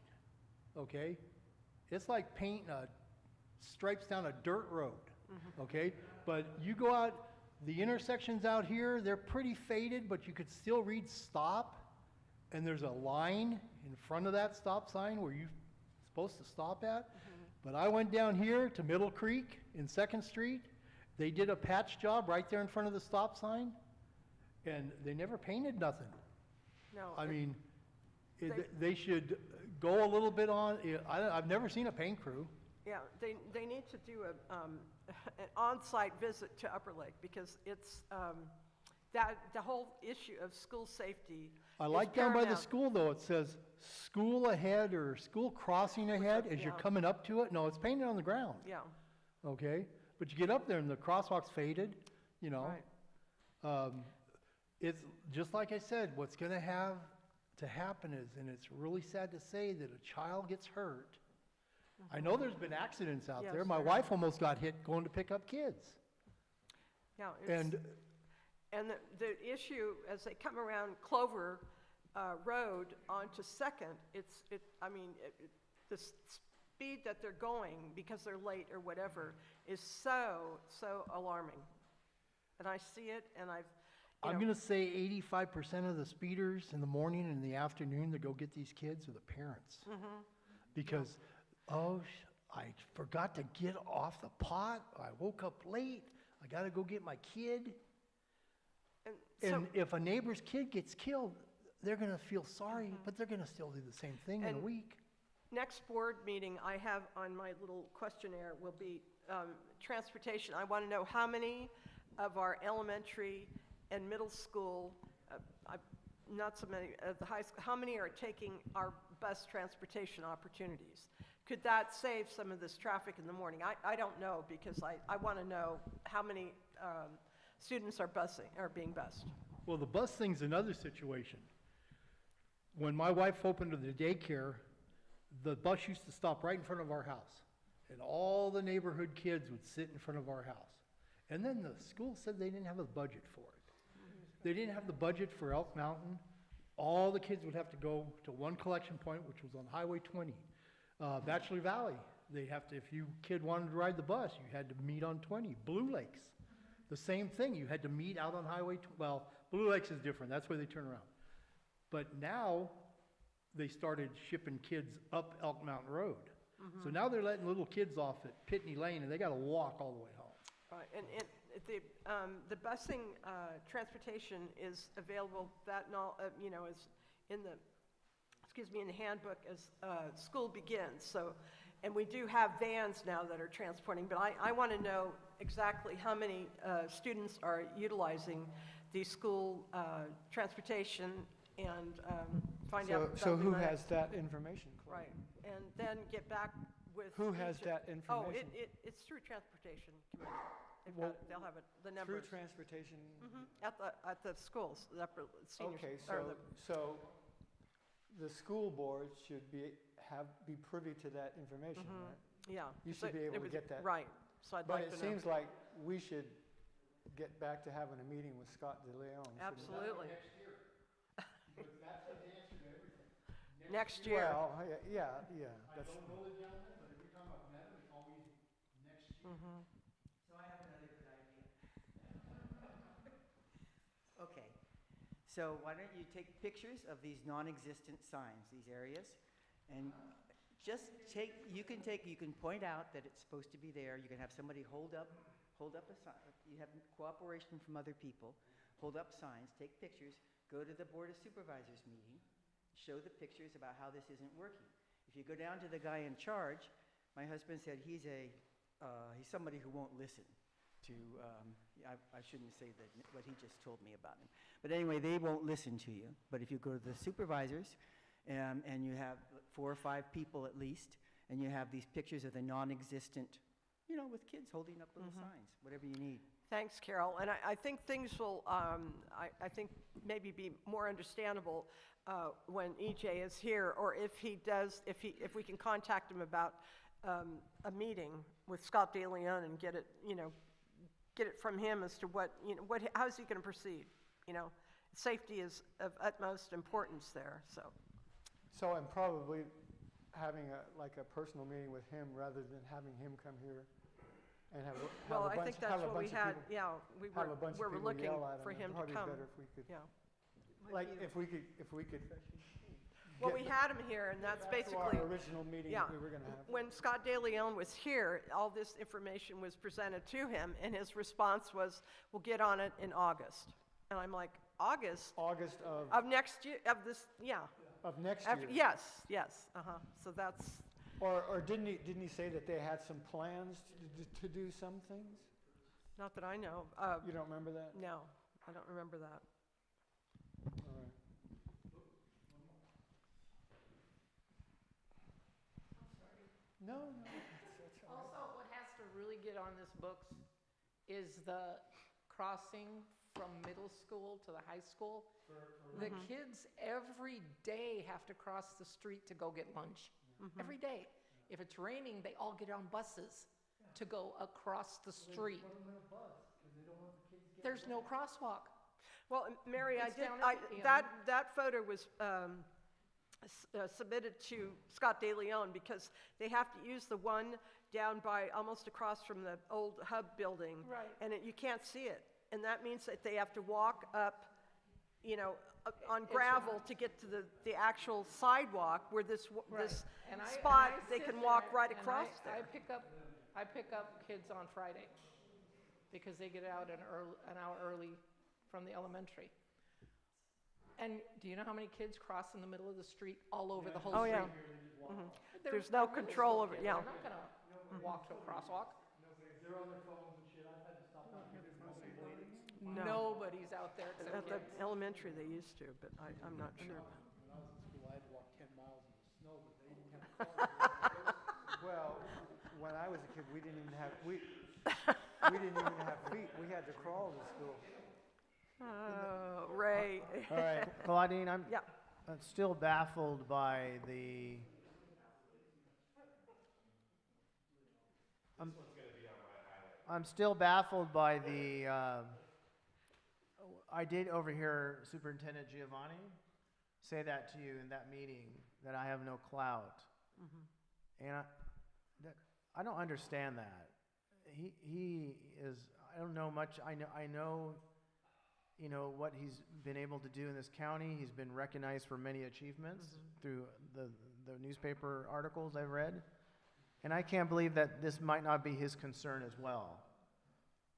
Okay? It's like painting stripes down a dirt road, okay? But you go out, the intersections out here, they're pretty faded, but you could still read stop, and there's a line in front of that stop sign where you're supposed to stop at. But I went down here to Middle Creek in 2nd Street. They did a patch job right there in front of the stop sign, and they never painted nothing. No. I mean, they should go a little bit on, I've never seen a paint crew. Yeah, they need to do an on-site visit to Upper Lake, because it's, that the whole issue of school safety I is like down by the paramount. school, though, it says school ahead or school crossing ahead as you're Yeah. coming up to it. No, it's painted on the ground, Yeah, okay? But you get up there and the crosswalk's faded, you know? right. It's, just like I said, what's gonna have to happen is, and it's really sad to say, that a child gets hurt. I know there's been accidents out there. Yes, My there wife almost got hit going to pick up kids. Yeah, And and the issue, as they come around Clover Road onto 2nd, the speed that they're going, because they're late or whatever, is so alarming. And I see it, and I'm gonna say 85% of the speeders in the morning and in the afternoon to go get these kids are the parents. Because, I forgot to get off the pot, I woke up late, I gotta go get my kid. And if a neighbor's kid gets killed, they're gonna feel sorry, but they're gonna still do the same thing in a And- week. next board meeting I have on my little questionnaire will be transportation. I want to know how many of our elementary and middle school, not so many, the high school, how many are taking our bus transportation opportunities? Could that save some of this traffic in the morning? I don't know, because I want to know how many students are being bused. Well, the bus thing's another situation. When my wife opened the daycare, the bus used to stop right in front of our house. And all the neighborhood kids would sit in front of our house. And then the school said they didn't have a budget for it. They didn't have the budget for Elk Mountain. All the kids would have to go to one collection point, which was on Highway 20. Bachelor Valley, they have to, if you kid wanted to ride the bus, you had to meet on 20. Blue Lakes, the same thing. You had to meet out on Highway, well, Blue Lakes is different. That's where they turn around. But now they started shipping kids up Elk Mountain Road. So now they're letting little kids off at Pitney Lane, and they got to walk all the way home. Right, and the busing transportation is available, is in the handbook as school begins. So, and we do have vans now that are transporting, but I want to know exactly how many students are utilizing the school transportation and find out. So who has that information? Chloe? Right, and then get back with. Who has each- that Oh, information? it's through Transportation Committee. They'll have it, the Through numbers. transportation? At the schools, the upper senior. Okay, or so the school board should be privy to that information, right? Yeah. You so should be it able to was- get that. Right, so I'd But like it to know. seems like we should get back to having a meeting with Scott DeLeon. shouldn't we? Absolutely. Next Next year. Well, yeah, I that's, don't know the gentleman, but every time I've met him, it's always next year. So I have another good idea. Okay, so why don't you take pictures of these non-existent signs, these areas, and just you can point out that it's supposed to be there. You can have somebody hold up a sign. You have cooperation from other people. Hold up signs, take pictures, go to the Board of Supervisors meeting, show the pictures about how this isn't working. If you go down to the guy in charge, my husband said he's somebody who won't listen to, I shouldn't say what he just told me about him. But anyway, they won't listen to you. But if you go to the supervisors, and you have 4 or 5 people at least, and you have these pictures of the non-existent, with kids holding up little signs, whatever you need. Thanks, Carol. And I think things will, I think maybe be more understandable when EJ is here, or if he does, if we can contact him about a meeting with Scott DeLeon and get it from him as to how is he going to proceed? Safety is of utmost importance there. so I'm probably having a personal meeting with him rather than having him come here and have a Well, bunch, I think that's have a what we bunch of had. people, Yeah, we have a bunch were of people looking yell at him. for him to Probably come. better if we could, Yeah. like, if we could. Well, get we had him here, and that's back to basically. our original meeting Yeah. that we were going to have. When Scott DeLeon was here, all this information was presented to him, and his response was, "We'll get on it in August." And I'm like, August August of next year, of this, yeah. of next After- year. Yes, So that's, Or didn't he say that they had some plans to do some things? not that I know. You don't remember that? No, I don't remember that. All right. No, that's all right. Also, what has to really get on this books is the crossing from middle school to the high school. The kids every day have to cross the street to go get lunch. Every day. If it's raining, they all get on buses to go across the street. There's no crosswalk. Well, Mary, It's down at the end. that photo was submitted to Scott DeLeon because they have to use the one down by almost across from the old hub building. Right. And you can't see it. And that means that they have to walk up, on gravel to get to the actual sidewalk where this And I spot, they sit can walk there right and across I there. pick up kids on Friday because they get out an hour early from the elementary. And do you know how many kids cross in the middle of the street all over the whole Oh, street? yeah. There's no They're control middle over, school yeah. kids. They're not gonna walk to a crosswalk. They're on their phones and shit. I've had to stop out because nobody waiting. No. Nobody's out there except At the kids. elementary, they used to, but I'm not sure. When I was in school, I had to walk 10 miles in the snow, but they didn't have cars. Well, when I was a kid, we didn't even have feet. We had to crawl to school. Oh, Ray. All right, Claudine, I'm Yeah. still baffled by the. I'm still baffled by the. I did overhear Superintendent Giovanni say that to you in that meeting, that I have no clout. And I don't understand that. He is, I don't know much, I know, you know, what he's been able to do in this county. He's been recognized for many achievements through the newspaper articles I've read. And I can't believe that this might not be his concern as well.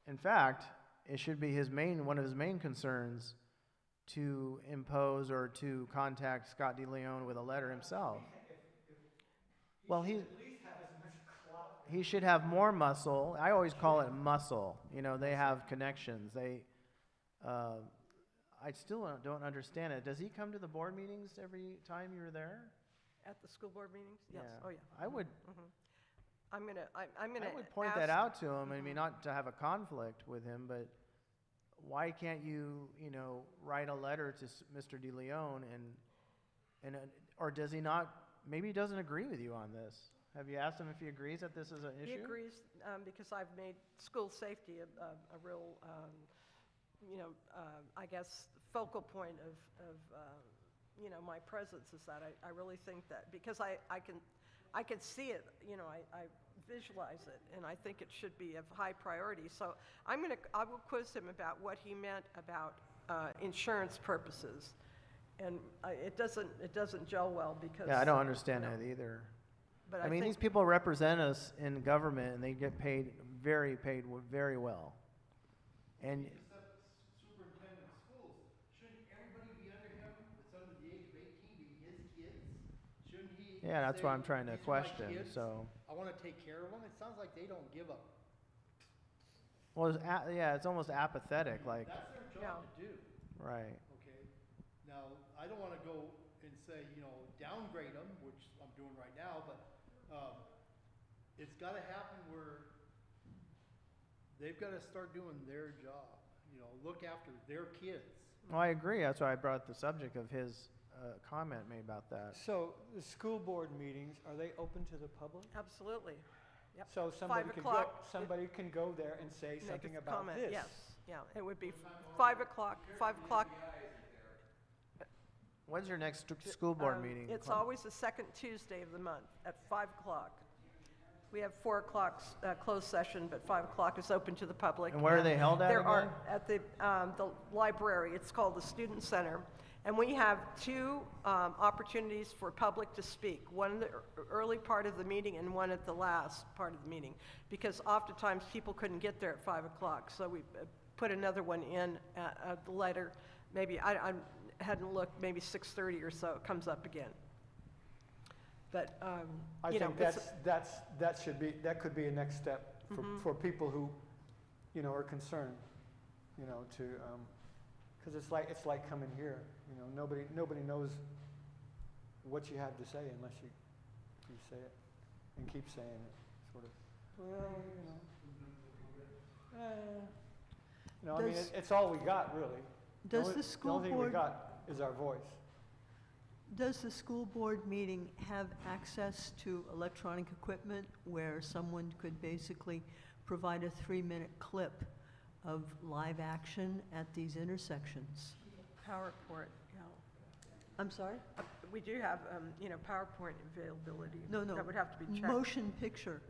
In fact, it should be one of his main concerns to impose or to contact Scott DeLeon with a letter himself. Well, he should have more muscle. I always call it muscle. You know, they have connections. I still don't understand it. Does he come to the board meetings every time you're there? At the school board meetings? Yes. Yeah. Oh, yeah. I would I'm gonna I would point that out to him. I mean, not to have a conflict with him, but why can't you, you know, write a letter to Mr. DeLeon or does he not? Maybe he doesn't agree with you on this. Have you asked him if he agrees that this is an issue? He agrees, because I've made school safety a real, I guess, focal point of you know, my presence is that I really think that, because I can see it, you know, I visualize it, and I think it should be of high priority. So I will quiz him about what he meant about insurance purposes, and it doesn't gel well because. Yeah, I don't understand that either. But I mean, think, these people represent us in government, and they get paid very well. And Superintendent of schools, shouldn't everybody be under him that's under the age of 18 be his kids? Shouldn't he? yeah, that's say, what I'm trying to "These are my question. kids. So, I want to take care of them." It sounds like they don't give up. well, it's almost apathetic. Like, That's their job to do. right. Okay. Now, I don't want to go and say, you know, downgrade them, which I'm doing right now, but it's got to happen where they've got to start doing their job. You know, look after their kids. Well, I agree. That's why I brought the subject of his comment made about that. So the school board meetings, are they open to the public? absolutely. Yep. So 5 o'clock. somebody can go there and say Make something a about comment, this. yes, yeah, it would be 5 o'clock, 5 o'clock. When's your next school board meeting? It's always the second Tuesday of the month at 5 o'clock. We have 4 o'clock closed session, but 5 o'clock is open to the public. And where are they held at There again? are, at the library, it's called the Student Center. And we have 2 opportunities for public to speak, one in the early part of the meeting and one at the last part of the meeting, because oftentimes people couldn't get there at 5 o'clock. So we put another one in at the later, maybe, I hadn't looked, maybe 6:30 or so, it comes up again. But, I you know, think it's- that could be a next step for people who, you know, are concerned, you know, to, because it's like coming here, you know, nobody knows what you have to say unless you say it and keep saying it, sort of. Well, you know, I mean, Does- it's all we got, really. Does only- the school only thing we board- got is our voice. Does the school board meeting have access to electronic equipment where someone could basically provide a 3-minute clip of live action at these intersections? PowerPoint, yeah. I'm sorry? We do have, you know, PowerPoint availability. No. That would have to be checked. Motion picture,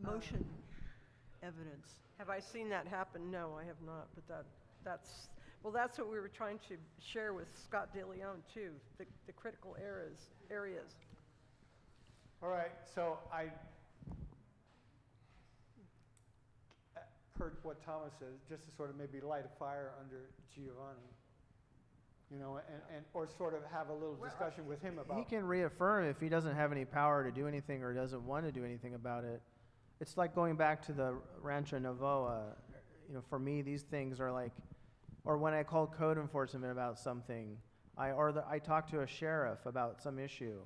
motion evidence. Have I seen that happen? No, I have not, but that's what we were trying to share with Scott DeLeon too, the critical areas. All right, so I heard what Thomas says, just to sort of maybe light a fire under Giovanni. you know, or sort of have a little discussion with him about. He can reaffirm if he doesn't have any power to do anything or doesn't want to do anything about it. It's like going back to the Rancho Novoa. You know, for me, these things are like, or when I call code enforcement about something, I talk to a sheriff about some issue.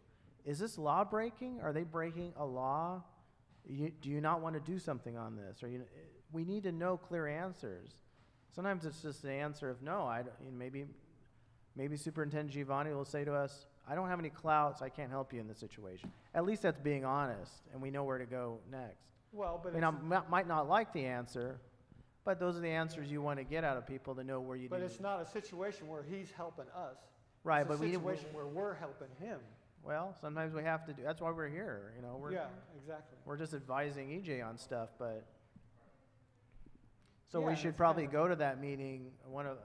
Is this law breaking? Are they breaking a law? Do you not want to do something on this? Or we need to know clear answers. Sometimes it's just the answer of no. Maybe Superintendent Giovanni will say to us, I don't have any clout, so I can't help you in this situation. At least that's being honest, and we know where to go next. Well, but I might not like the answer, but those are the answers you want to get out of people to know where you. But it's not a situation where he's helping us. Right, it's but a situation where we're helping him. Well, sometimes we have to do. That's why we're here. You know, Yeah, exactly. we're just advising EJ on stuff, but. So Yeah, we it's should probably go to that meeting. One of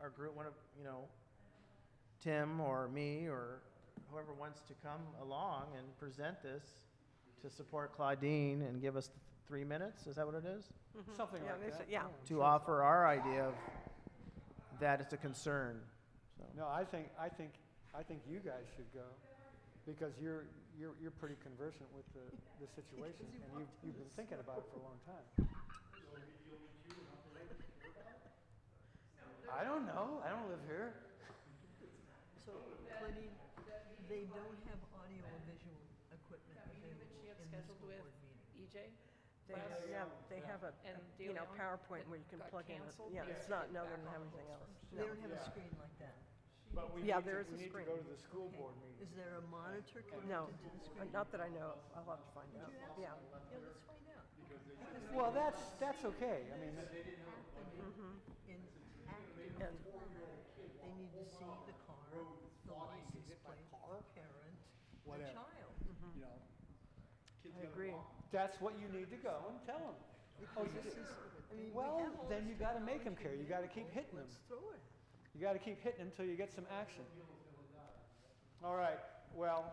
our group, Tim or me or whoever wants to come along and present this to support Claudine and give us 3 minutes. Is that what it is? Something Yeah, like they that. said- yeah. To offer our idea of that it's a concern. So. No, I think you guys should go because you're pretty conversant with the situation and you've been thinking about it for a long time. I don't know. I don't live here. So, Claudine, they don't have audio or visual equipment That meeting that she had in the scheduled school with board meeting. EJ? They have a, And you know, Daleon PowerPoint where you can got plug in. canceled Yeah, because it's not, they no, didn't they don't have back anything all else. those They don't have a Yeah. screen like that. But we Yeah, need there to, is we a need screen. to go to the school board meeting. Is there a monitor No, connected to the screen? not that I know of. I'll have to find out. Yeah. Yeah, let's find out. Well, that's okay. I mean, In active And- format, they need to see the car, the license plate, the parent, the Whatever. child. You know, kids I gotta agree. walk. that's what you need to go and tell them. Because this is, I mean, we Well, have all then this you got to make them technology care. You got to keep available. hitting them. Let's throw it. You got to keep hitting until you get some action. All right. Well,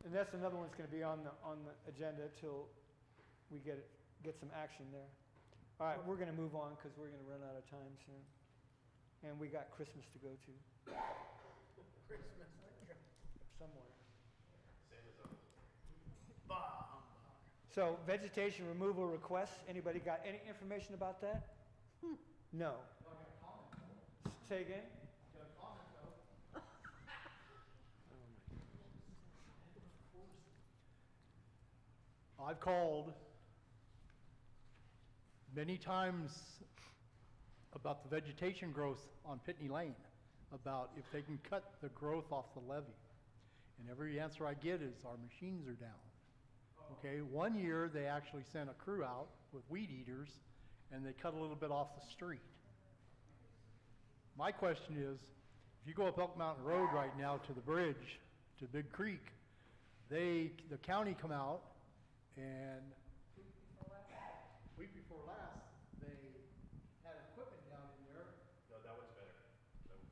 and that's another one's going to be on the agenda till we get some action there. All right, we're going to move on because we're going to run out of time soon, and we got Christmas to go to. Christmas somewhere. So vegetation removal requests. Anybody got any information about that? No. Say again. I've called many times about the vegetation growth on Pitney Lane, about if they can cut the growth off the levee. And every answer I get is our machines are down. Okay, one year they actually sent a crew out with weed eaters and they cut a little bit off the street. My question is, if you go up Elk Mountain Road right now to the bridge, to Big Creek, the county come out and week before last, they had equipment down in there. No, that one's better. That one's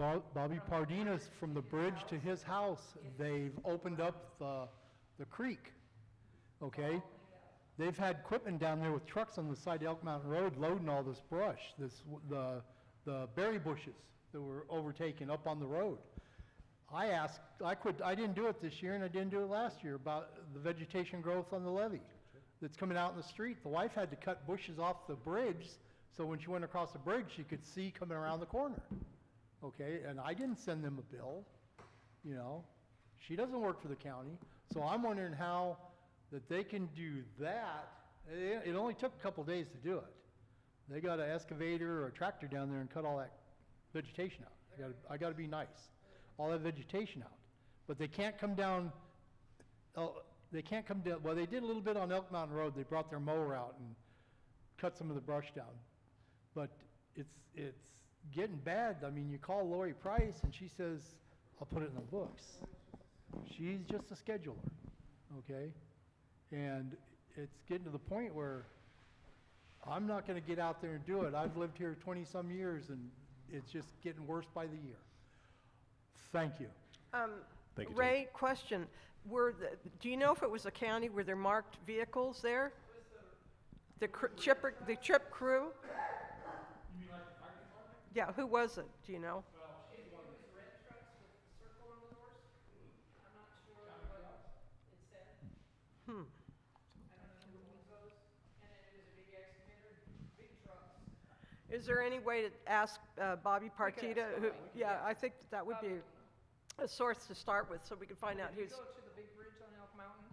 better. Bobby Pardina's from the bridge to his house, they've opened up the creek, okay? They've had equipment down there with trucks on the side of Elk Mountain Road loading all this brush, the berry bushes that were overtaken up on the road. I didn't do it this year and I didn't do it last year about the vegetation growth on the levee that's coming out in the street. The wife had to cut bushes off the bridge so when she went across the bridge, she could see coming around the corner. Okay, and I didn't send them a bill, you know. She doesn't work for the county, so I'm wondering how that they can do that. It only took a couple days to do it. They got an excavator or a tractor down there and cut all that vegetation out. I got to be nice. All that vegetation out, but they can't come down. They can't come down. Well, they did a little bit on Elk Mountain Road. They brought their mower out and cut some of the brush down, but it's getting bad. I mean, you call Lori Price and she says, I'll put it in the books. She's just a scheduler, okay? And it's getting to the point where I'm not going to get out there and do it. I've lived here 20-some years and it's just getting worse by the year. Thank you. Thank you, Ray, question. Do you know if it was a county, were there marked vehicles there? The chip crew? Yeah, who was it? Do you know? It was red trucks with the circle on the doors. I'm not sure what it said. Hmm. I don't know who owns those. And then it was a big excavator, big trucks. Is there any way to ask Bobby Partita? Bobby, Yeah, yes. I think that would be a source to start with, so we can find out If you who's. go to the big bridge on Elk Mountain,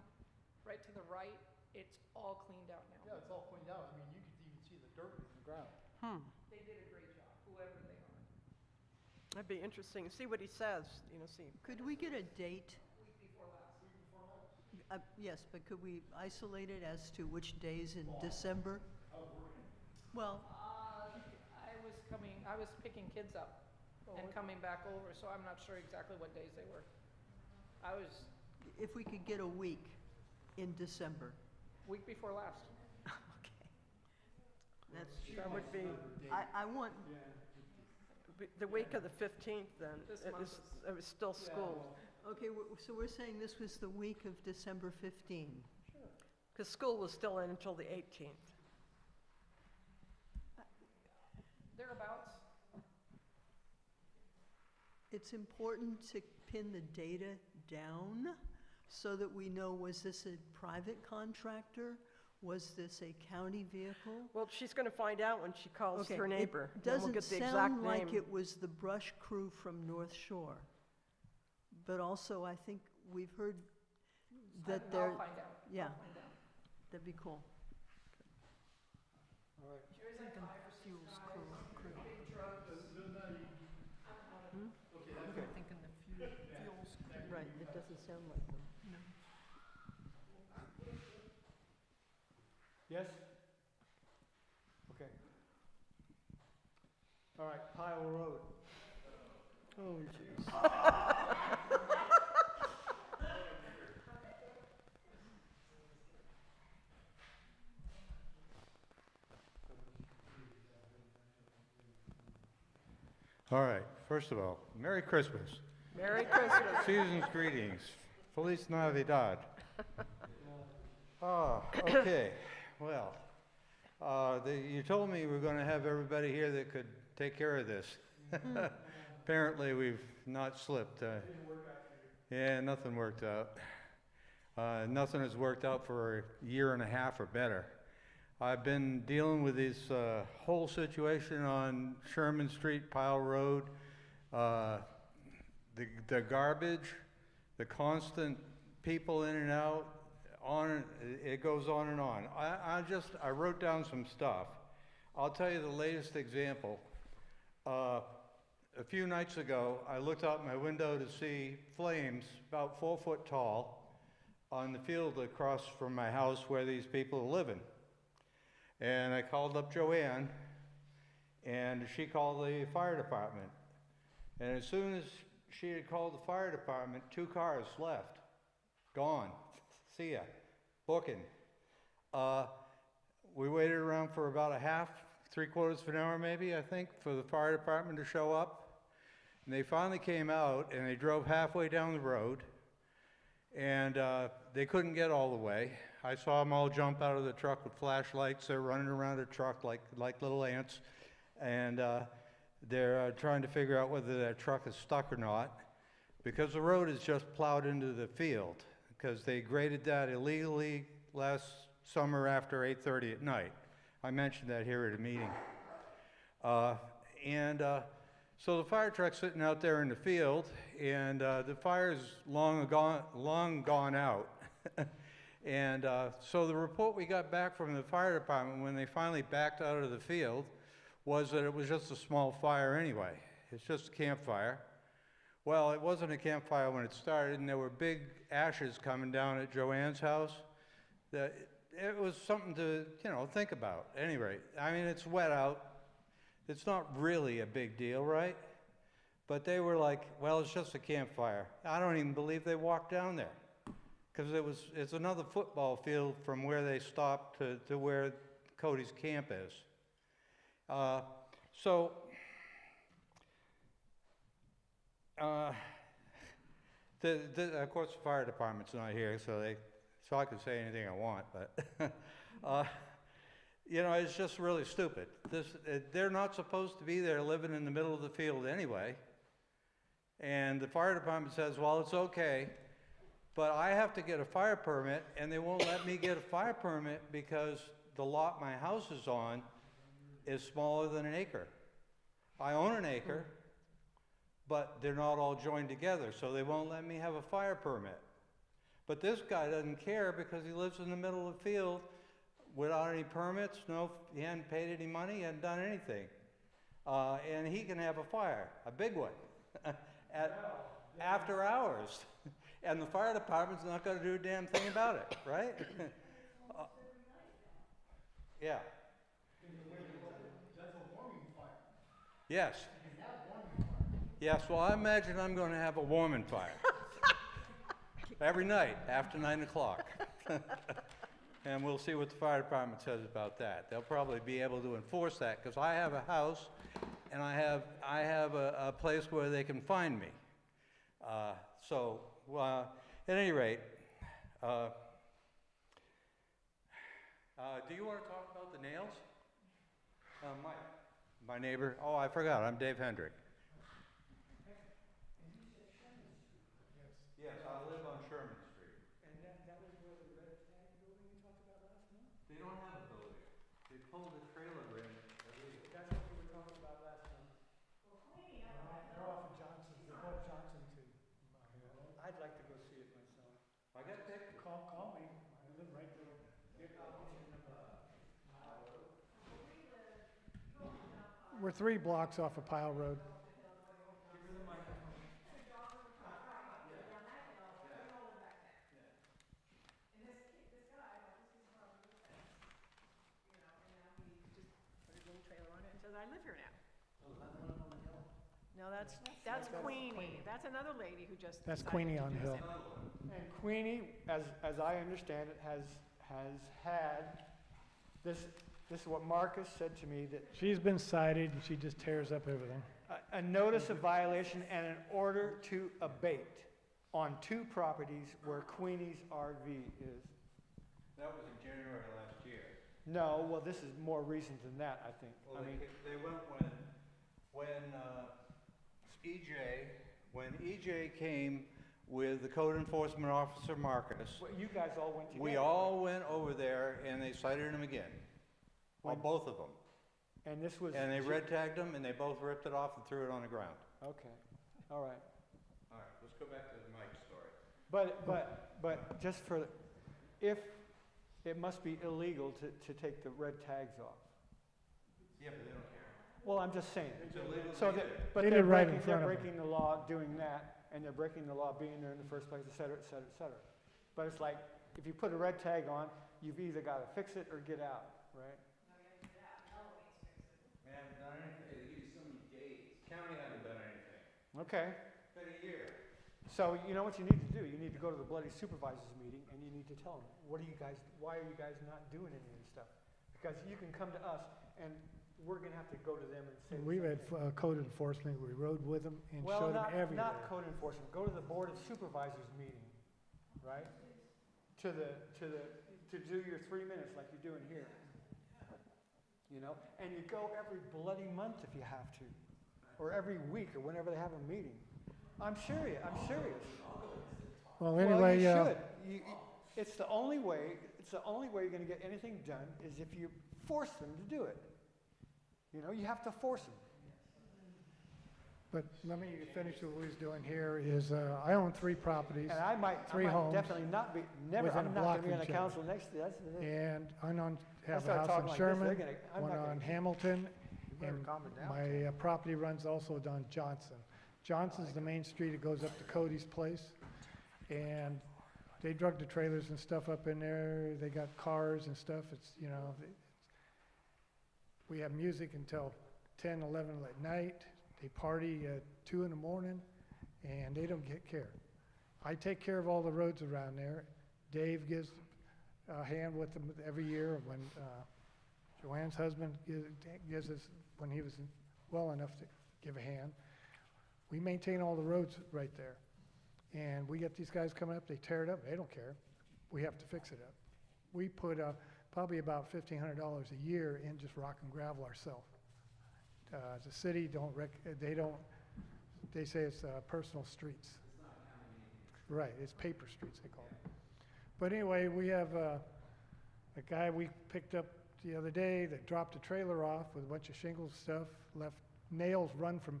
right to the right, it's all cleaned out now. Yeah, it's all cleaned out. I mean, you could even see the dirt in the ground. They did a great job, whoever they are. That'd be interesting. See what he says. You know, see. Could we get a date? Week before last. Yes, but could we isolate it as to which days in December? Well, I was picking kids up and coming back over, so I'm not sure exactly what days they were. I was if we could get a week in December. week before last. Okay. That would be I want, the week of the 15th. Then This it month was, it was still school okay, so we're saying this was the week of December 15. because school was still in until the 18th. Thereabouts. It's important to pin the data down so that we know, was this a private contractor? Was this a county vehicle? Well, she's going to find out when she calls Okay, her neighbor. It then we'll doesn't get the exact sound like name. it was the brush crew from North Shore. But also, I think we've heard that I'll they're, find out. yeah, I'll find out. that'd be cool. All right. There's like 5 or 6 Fuels guys, crew. big trucks. Right, it doesn't sound like them. Yes? Okay. All right, Pile Road. Oh, jeez. All right, first of all, Merry Christmas. Merry Christmas. Season's greetings. Feliz Navidad. Okay, well, you told me we were going to have everybody here that could take care of this. Apparently, we've not slipped. Yeah, nothing worked out. Nothing has worked out for a year and a half or better. I've been dealing with this whole situation on Sherman Street, Pile Road, the garbage, the constant people in and out, it goes on and on. I wrote down some stuff. I'll tell you the latest example. A few nights ago, I looked out my window to see flames about 4 foot tall on the field across from my house where these people are living. And I called up Joanne, and she called the fire department. And as soon as she had called the fire department, 2 cars left. Gone. See ya. Booking. We waited around for about a half, 3/4 of an hour maybe, I think, for the fire department to show up. And they finally came out, and they drove halfway down the road, and they couldn't get all the way. I saw them all jump out of the truck with flashlights. They're running around the truck like little ants, and they're trying to figure out whether that truck is stuck or not, because the road is just plowed into the field, because they graded that illegally last summer after 8:30 at night. I mentioned that here at a meeting. So the fire truck's sitting out there in the field, and the fire's long gone out. And so the report we got back from the fire department when they finally backed out of the field was that it was just a small fire anyway. It's just a campfire. Well, it wasn't a campfire when it started, and there were big ashes coming down at Joanne's house. It was something to, think about. At any rate, I mean, it's wet out. It's not really a big deal, right? But they were like, well, it's just a campfire. I don't even believe they walked down there, because it's another football field from where they stopped to where Cody's camp is. Of course, the fire department's not here, so I can say anything I want, but You know, it's just really stupid. They're not supposed to be there living in the middle of the field anyway. And the fire department says, well, it's okay, but I have to get a fire permit, and they won't let me get a fire permit because the lot my house is on is smaller than an acre. I own an acre, but they're not all joined together, so they won't let me have a fire permit. But this guy doesn't care because he lives in the middle of the field without any permits. No, he hadn't paid any money, he hadn't done anything. And he can have a fire, a big one, after hours. And the fire department's not gonna do a damn thing about it, right? Yeah. That's a warming fire. Yes. You can have warming fire. Yes, well, I imagine I'm gonna have a warming fire. Every night after 9 o'clock. And we'll see what the fire department says about that. They'll probably be able to enforce that, because I have a house and I have a place where they can find me. At any rate, do you want to talk about the nails? Mike, my neighbor. Oh, I forgot, I'm Dave Hendrick. Yes, I live on Sherman Street. And that was where the red tag building you talked about last month? They don't have a building. They pulled the trailer in illegally. That's what we were talking about last month. They're off of Johnson, they're both Johnson too. I'd like to go see it myself. I got pictures. Call me, I live right there. I'll get your number. We're 3 blocks off of Pile Road. I live here now. No, that's Queenie. That's another lady who just. That's decided Queenie to on do Hill. it. And Queenie, as I understand it, has had, this is what Marcus said to me, that She's been cited, and she just tears up everything. a notice of violation and an order to abate on 2 properties where Queenie's RV is. That was in January last year. No, well, this is more recent than that, I think. Well, I mean, they went when EJ came with the code enforcement officer Marcus, well, you guys all went together. we all went over there and they cited him again. Well, both of them. And this was. And they red tagged him and they both ripped it off and threw it on the ground. Okay, all right. All right, let's go back to the Mike story. But just for, if, it must be illegal to take the red tags off. Yeah, but they don't care. Well, I'm just saying. It's illegal. So to that, do it. but They they're did right in breaking, front they're of them. breaking the law doing that, and they're breaking the law being there in the first place, et cetera, et cetera, et cetera. But it's like, if you put a red tag on, you've either got to fix it or get out, right? They haven't done anything. They give you so many days. County hasn't done anything. Okay. It's been a year. So you know what you need to do? You need to go to the bloody supervisors meeting and you need to tell them, why are you guys not doing any of this stuff? Because you can come to us and we're gonna have to go to them and say. We've the had same thing. code enforcement, we rode with them and Well, showed them everywhere. not code enforcement, go to the board of supervisors meeting, right? To do your 3 minutes like you're doing here. You know, and you go every bloody month if you have to, or every week, or whenever they have a meeting. I'm serious. Well, Well, anyway, you should. It's the only way you're gonna get anything done is if you force them to do it. You know, you have to force them. but let me finish what we was doing here is, I own 3 properties, And I might 3 homes definitely not be, within a I'm not block gonna be of on the each other. council next to you, that's the thing. and I have a start house talking on like this, they're Sherman, gonna- I'm one not gonna- on Hamilton, better and calm it down, my property runs also down Johnson. Johnson's the main street, it goes up to Cody's place, and they drug the trailers and stuff up in there, they got cars and stuff, it's, you know, we have music until 10, 11 at night, they party at 2 in the morning, and they don't get care. I take care of all the roads around there. Dave gives a hand with them every year when Joanne's husband gives us, when he was well enough to give a hand. We maintain all the roads right there. And we get these guys coming up, they tear it up, they don't care. We have to fix it up. We put probably about $1,500 a year in just rock and gravel ourselves. The city they say it's personal streets. Right, it's paper streets, they call it. But anyway, we have a guy we picked up the other day that dropped a trailer off with a bunch of shingles stuff, left nails run from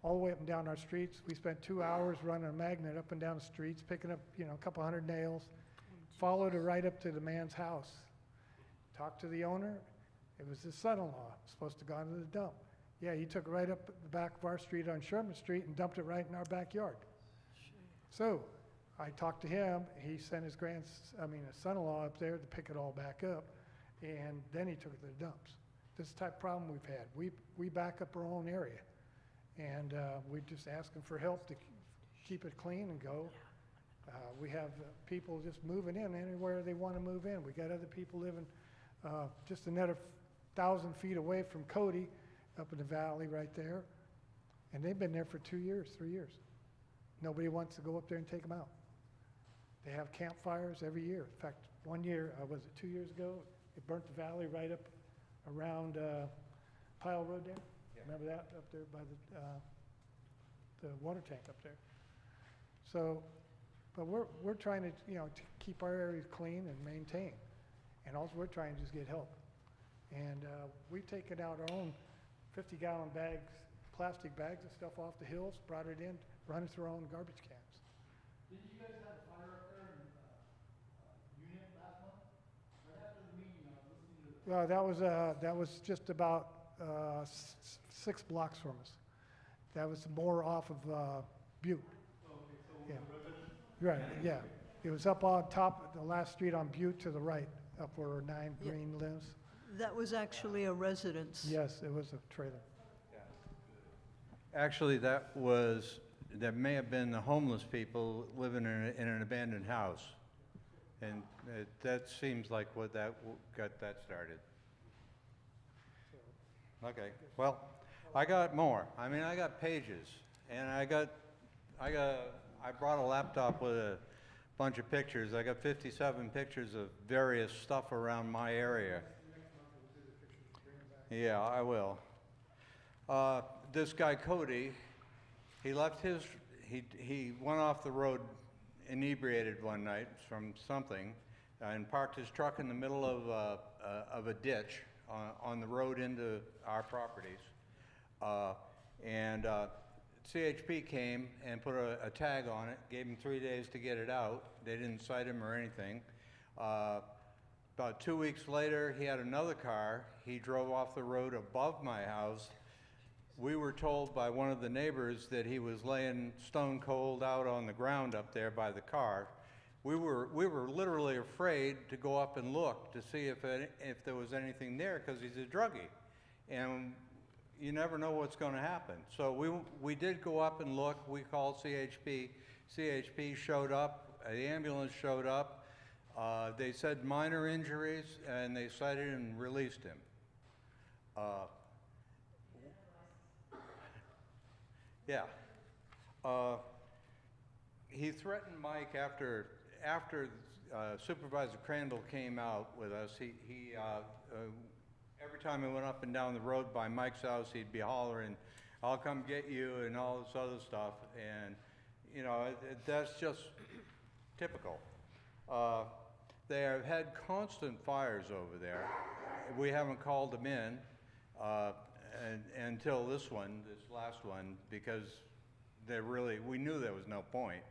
all the way up and down our streets. We spent 2 hours running a magnet up and down the streets, picking up, a couple hundred nails, followed it right up to the man's house. Talked to the owner. It was his son-in-law, supposed to go into the dump. Yeah, he took it right up the back of our street on Sherman Street and dumped it right in our backyard. So I talked to him. He sent his son-in-law up there to pick it all back up, and then he took it to the dumps. This is the type of problem we've had. We back up our own area, and we're just asking for help to keep it clean and go. We have people just moving in anywhere they want to move in. We got other people living just another 1,000 feet away from Cody, up in the valley right there, and they've been there for 2 years, 3 years. Nobody wants to go up there and take them out. They have campfires every year. In fact, one year, was it 2 years ago, it burnt the valley right up around Pile Road there. Yeah. Remember that up there by the water tank up there. So, but we're trying to to keep our areas clean and maintain, and also we're trying to just get help. And we've taken out our own 50-gallon bags, plastic bags and stuff off the hills, brought it in, run it through our own garbage cans. Didn't you guys have a fire up there in Unit last month? Right after the meeting, I was listening to the... That was just about 6 blocks from us. That was more off of Butte. Oh, okay, so Yeah. the residents? Right, yeah. It was up on top, the last street on Butte to the right, up where 9 Yeah. Green lives. That was actually a residence. Yes, it was a trailer. Actually, that may have been the homeless people living in an abandoned house. And that seems like what got that started. Okay, well, I got more. I mean, I got pages, and I brought a laptop with a bunch of pictures. I got 57 pictures of various stuff around my area. Yeah, I will. This guy Cody, he went off the road inebriated one night from something, and parked his truck in the middle of a ditch on the road into our properties. CHP came and put a tag on it, gave him 3 days to get it out. They didn't cite him or anything. About 2 weeks later, he had another car. He drove off the road above my house. We were told by one of the neighbors that he was laying stone cold out on the ground up there by the car. We were literally afraid to go up and look to see if there was anything there, because he's a druggie, and you never know what's going to happen. So we did go up and look. We called CHP. CHP showed up. The ambulance showed up. They said minor injuries, and they cited and released him. Yeah. He threatened Mike after Supervisor Crandall came out with us. He every time he went up and down the road by Mike's house, he'd be hollering, "I'll come get you," and all this other stuff. And that's just typical. They have had constant fires over there. We haven't called them in until this last one, because we knew there was no point.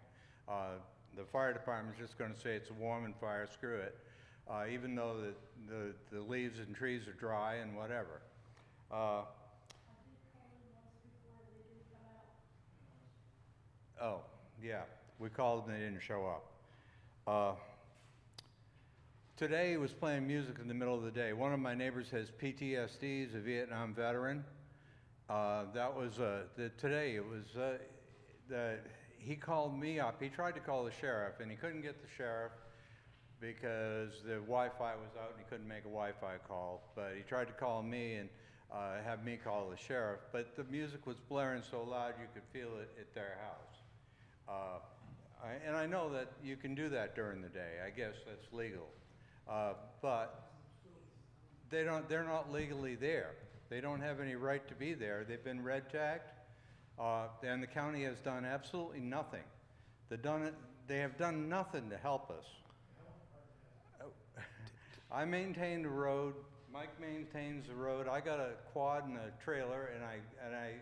The fire department's just going to say it's a warming fire, screw it, even though the leaves and trees are dry and whatever. Oh, yeah, we called and they didn't show up. Today he was playing music in the middle of the day. One of my neighbors has PTSD, he's a Vietnam veteran. Today it was, he called me up. He tried to call the sheriff, and he couldn't get the sheriff because the Wi-Fi was out and he couldn't make a Wi-Fi call. But he tried to call me and have me call the sheriff. But the music was blaring so loud you could feel it at their house. And I know that you can do that during the day. I guess that's legal. But they're not legally there. They don't have any right to be there. They've been red tagged, and the county has done absolutely nothing. They have done nothing to help us. I maintain the road. Mike maintains the road. I got a quad and a trailer, and I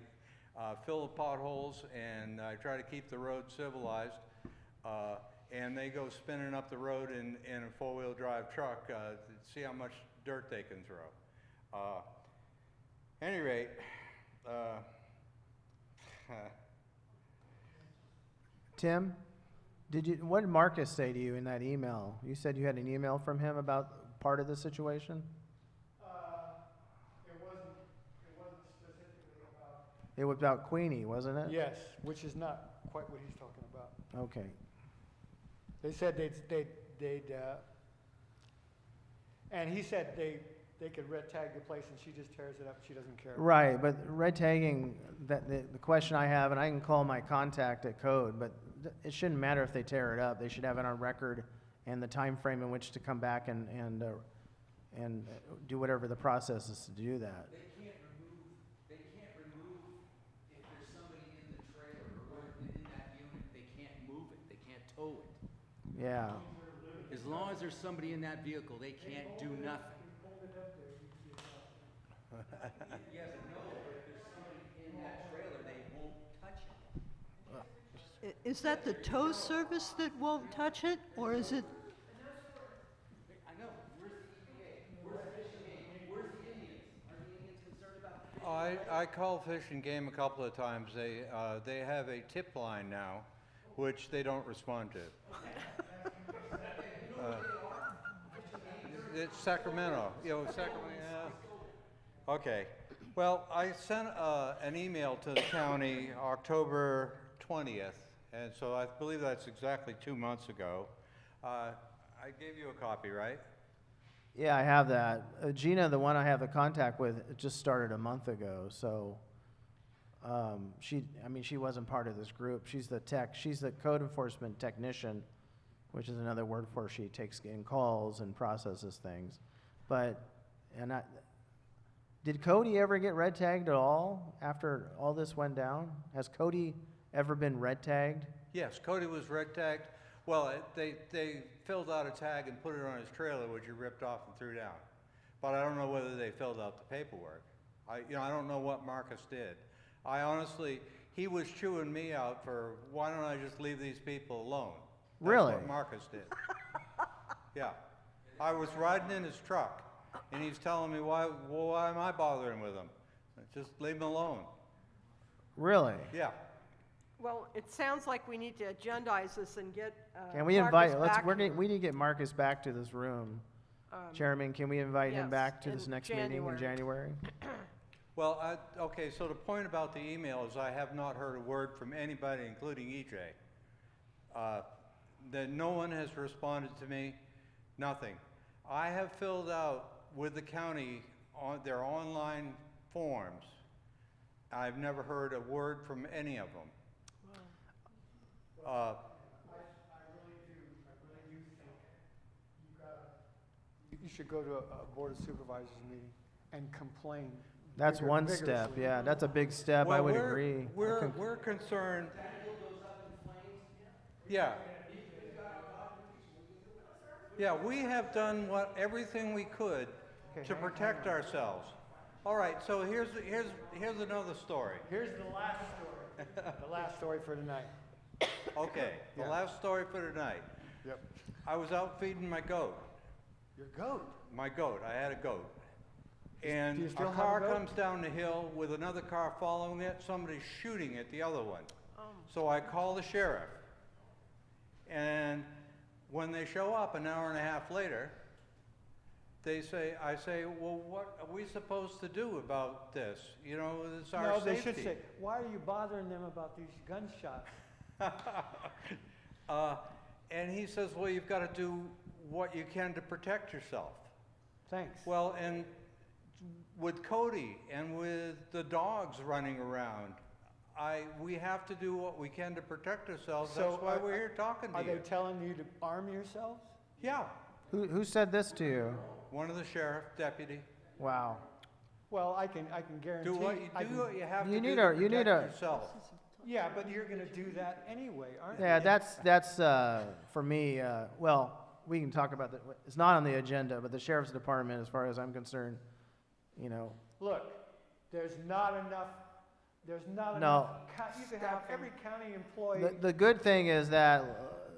fill the potholes, and I try to keep the road civilized. And they go spinning up the road in a four-wheel drive truck to see how much dirt they can throw. Any rate, Tim, what did Marcus say to you in that email? You said you had an email from him about part of the situation? It wasn't specifically about. It was about Queenie, wasn't it? Yes, which is not quite what he's talking about. Okay. They said and he said they could red tag the place and she just tears it up, she doesn't care. Right, but red tagging, the question I have, and I can call my contact at Code, but it shouldn't matter if they tear it up. They should have it on record and the time frame in which to come back and do whatever the process is to do that. They can't remove if there's somebody in the trailer or in that unit, they can't move it, they can't tow it. Yeah. As long as there's somebody in that vehicle, they can't do nothing. Yeah, but no, if there's somebody in that trailer, they won't touch it. Is that the tow service that won't touch it, or is it? I know, where's the EPA? Where's the Fish and Game? Where's the Indians? Are the Indians concerned about the fish? I called Fish and Game a couple of times. They have a tip line now, which they don't respond to. It's Sacramento. Sacramento. Yeah. Okay. Well, I sent an email to the county October 20th, and so I believe that's exactly 2 months ago. I gave you a copy, right? Yeah, I have that. Gina, the one I have the contact with, it just started a month ago, so she wasn't part of this group. She's the tech. She's the code enforcement technician, which is another word for she takes in calls and processes things. Did Cody ever get red tagged at all after all this went down? Has Cody ever been red tagged? Yes, Cody was red tagged. Well, they filled out a tag and put it on his trailer, which he ripped off and threw down. But I don't know whether they filled out the paperwork. I don't know what Marcus did. He was chewing me out for, why don't I just leave these people alone? That's Really? what Marcus did. Yeah. I was riding in his truck, and he's telling me, why am I bothering with him? Just leave him alone. Really? Yeah. Well, it sounds like we need to agendize this and get Can we invite? Marcus back here. We need to get Marcus back to this room. Chairman, can we invite him yes, back to this in next meeting in January? Well, okay, so the point about the email is I have not heard a word from anybody, including EJ. That no one has responded to me, nothing. I have filled out with the county on their online forms. I've never heard a word from any of them. I really do think you should go to a Board of Supervisors meeting and complain. That's one step, vigorously. yeah, that's a big step, I would agree. We're concerned. Yeah. Yeah, we have done everything we could to protect ourselves. All right, so here's another story. Here's the last story. The last story for tonight. Okay, the last story for tonight. Yep. I was out feeding my goat. Your goat. My goat, I had a goat. And Do you still a have a car goat? comes down the hill with another car following it, somebody's shooting at the other one. So I call the sheriff. And when they show up an hour and a half later, I say, well, what are we supposed to do about this? It's our No, safety. they should say, why are you bothering them about these gunshots? And he says, well, you've got to do what you can to protect yourself. Thanks. Well, and with Cody and with the dogs running around, we have to do what we can to protect ourselves. So That's why we're here talking to Are you. they telling you to arm yourselves? Yeah. Who said this to you? One of the sheriff deputy. Wow. Well, I can guarantee. Do what you have to You do need to a- you need protect a- yourself. Yeah, but you're gonna do that anyway, aren't you? Yeah, that's for me, well, we can talk about that. It's not on the agenda, but the sheriff's department, as far as I'm concerned, you know, Look, there's not enough, No. you could have every county employee. the good thing is that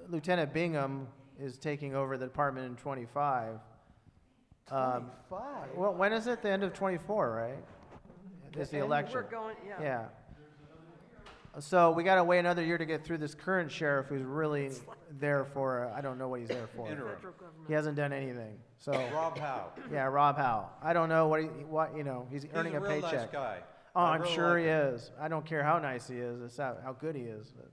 Lieutenant Bingham is taking over the department in 25. 25? Well, when is it? The end of 24, right? Is the end of- election. We're going, yeah. Yeah. So we gotta wait another year to get through this current sheriff who's really there for, I don't know what he's there for. Interim. He hasn't done anything, so. Rob Howe. Yeah, Rob Howe. I don't know he's earning a He's a real nice paycheck. guy. Oh, I I'm really sure like he him. is. I don't care how nice he is, it's how good he is. But-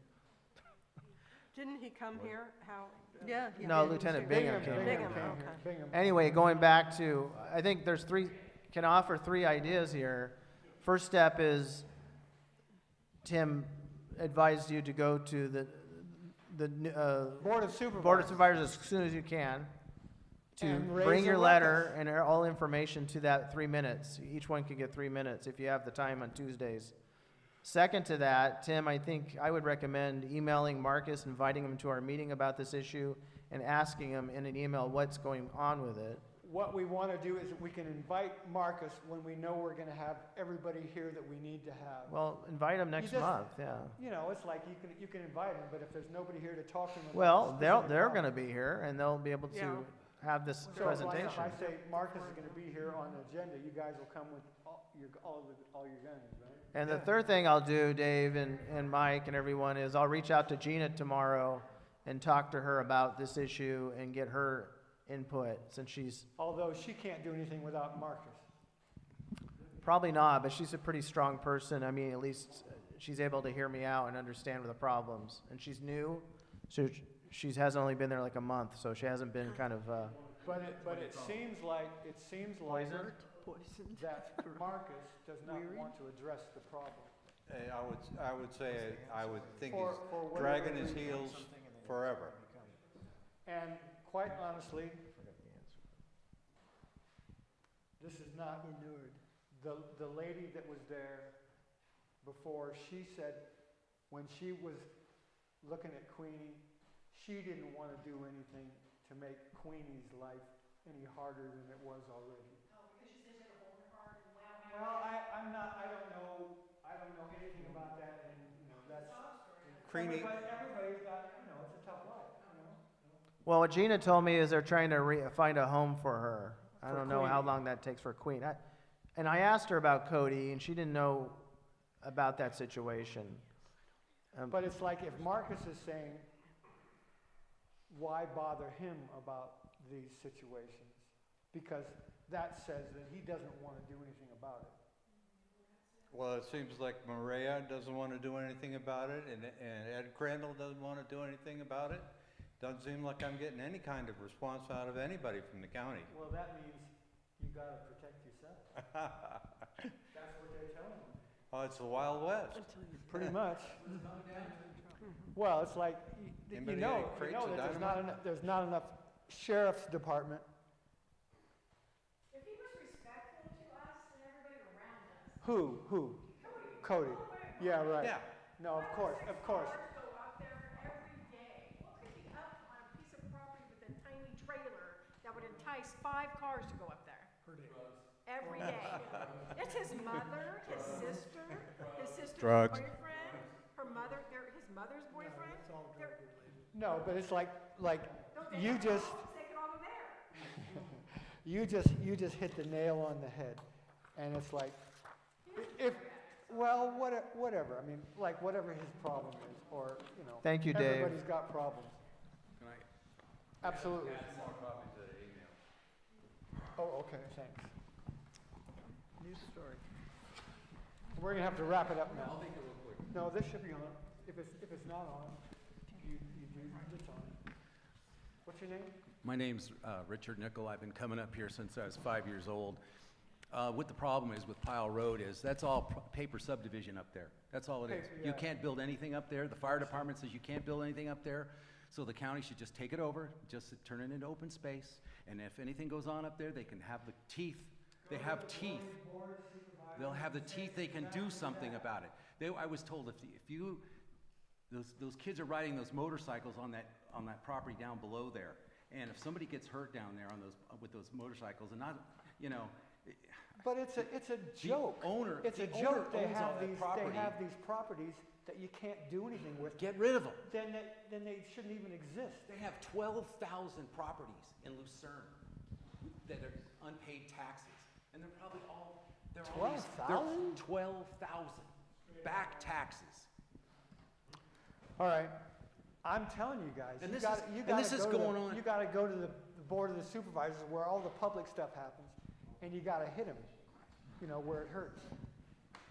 Didn't he come here? How? Yeah. No, Lieutenant Bingham came Bingham, here. okay. Bingham. Anyway, going back to, I think can offer three ideas here. First step is, Tim advised you to go to the Board of Supervisors. Board of Supervisors as soon as you can, to And raise bring a your ruckus. letter and all information to that 3 minutes. Each one can get 3 minutes if you have the time on Tuesdays. Second to that, Tim, I think I would recommend emailing Marcus, inviting him to our meeting about this issue, and asking him in an email what's going on with it. What we want to do is we can invite Marcus when we know we're going to have everybody here that we need to have. Well, invite him next just- month, yeah. You know, it's like you can invite him, but if there's nobody here to talk to him. about Well, the they're specific gonna problem- be here, and they'll be able Yeah. to have this So, like, presentation. if I say Marcus is going to be here on the agenda, you guys will come with all your guns, right? And the third thing I'll do, Dave and Mike and everyone, is I'll reach out to Gina tomorrow and talk to her about this issue and get her input, since she's, Although she can't do anything without Marcus. probably not, but she's a pretty strong person. I mean, at least she's able to hear me out and understand the problems. And she's new, so she hasn't only been there like a month, so she hasn't been kind of, But it seems like Poisoned? Poisoned. that Marcus does not want to address the problem. I would say, I would think For he's whatever dragging his reason. heels forever. And quite honestly, this is not Inured. the lady that was there before. She said when she was looking at Queenie, she didn't want to do anything to make Queenie's life any harder than it was already. Oh, because she said she had a hole in her heart and wow. Well, I don't know anything about that, and that's. Queenie- Everybody's got, it's a tough life, well, what Gina told me is they're trying to find a home for her. I For don't know how Queenie. long that takes for Queen. And I asked her about Cody, and she didn't know about that situation. But it's like if Marcus is saying, why bother him about these situations? Because that says that he doesn't want to do anything about it. Well, it seems like Maria doesn't want to do anything about it, and Ed Crandall doesn't want to do anything about it. Doesn't seem like I'm getting any kind of response out of anybody from the county. Well, that means you got to protect yourself. That's what they're telling you. Oh, it's the Wild West. Pretty much. Well, it's like, you Anybody know, got crates of that dynamite? there's not enough sheriff's department. If he was respectful to us and everybody around us. Who? Cody. Yeah, right. Yeah. No, of course. Cars go up there every day. What could be up on a piece of property with a tiny trailer that would entice 5 cars to go up there? Every day. It's his mother, his sister's Drugs. boyfriend, her mother, his mother's boyfriend. No, but it's like Don't they you have just, homes? They could all go there. you just hit the nail on the head. And it's like, whatever. I mean, like whatever his problem is, or, Thank you, Dave. Everybody's got problems. Absolutely. More copies of the email. Oh, okay, thanks. News story. We're gonna have to wrap it up now. I'll make it real quick. No, this should be on. If it's not on, you do, it's on. What's your name? My name's Richard Nickel. I've been coming up here since I was 5 years old. What the problem is with Pile Road is that's all paper subdivision up there. That's all it is. Paper, You yeah. can't build anything up there. The fire department says you can't build anything up there. So the county should just take it over, just turn it into open space, and if anything goes on up there, they can have the teeth. They have teeth. They'll have the teeth, they can do something about it. I was told those kids are riding those motorcycles on that property down below there, and if somebody gets hurt down there with those motorcycles, and not, you know. But it's a joke. It's a joke. They have these properties that you can't do anything with. Get rid of them. Then they shouldn't even exist. They have 12,000 properties in Lucerne that are unpaid taxes, and they're probably all, 12,000? 12,000 back taxes. All right, I'm telling you guys, And you this is going on. You got to go to the board of the supervisors where all the public stuff happens, and you got to hit them, you know, where it hurts.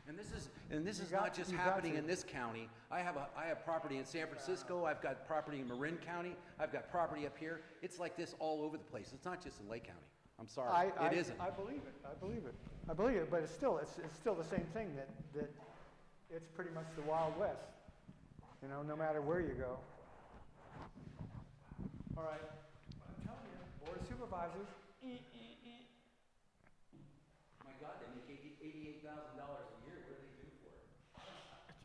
And this is not just happening in this county. I have property in San Francisco. I've got property in Marin County. I've got property up here. It's like this all over the place. It's not just in Lake County. I'm sorry, it isn't. I believe it. I believe it. I believe it. But it's still the same thing that it's pretty much the Wild West. You know, no matter where you go. All right. I'm telling you, board of supervisors. My God, they make $88,000 a year. What do they do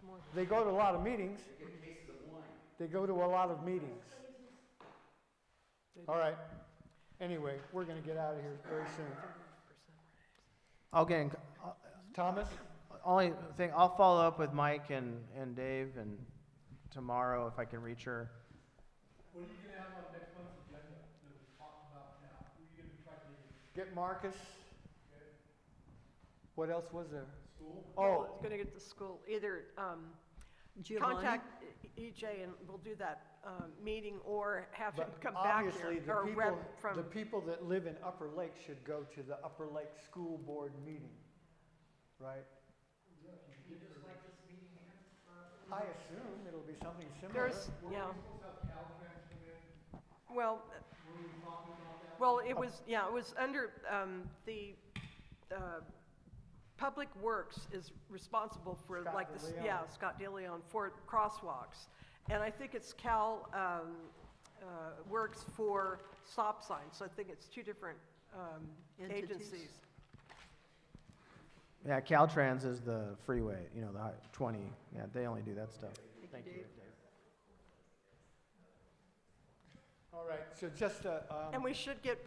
for it? They go to a lot of meetings. They get cases of wine. They go to a lot of meetings. All right. Anyway, we're going to get out of here very soon. Again, Thomas? only thing, I'll follow up with Mike and Dave and tomorrow if I can reach her. What are you gonna have on next month's agenda that we talked about now? Who are you gonna try to Get Marcus. Okay. What else was there? School? Well, it's going to get to school, either Giovanni? contact EJ and we'll do that meeting, or have him But come back obviously, here, or rep from. the people that live in Upper Lake should go to the Upper Lake School Board meeting, right? I assume it'll be something similar. There's, yeah. Well, it was under the Public Works is responsible for Scott like this, DeLeon. Scott DeLeon, for crosswalks. And I think it's Cal Works for stop signs, so I think it's two different Entities? agencies. Yeah, Caltrans is the freeway, you know, the 20. Yeah, they only do that stuff. Thank you. All right, so just, And we should get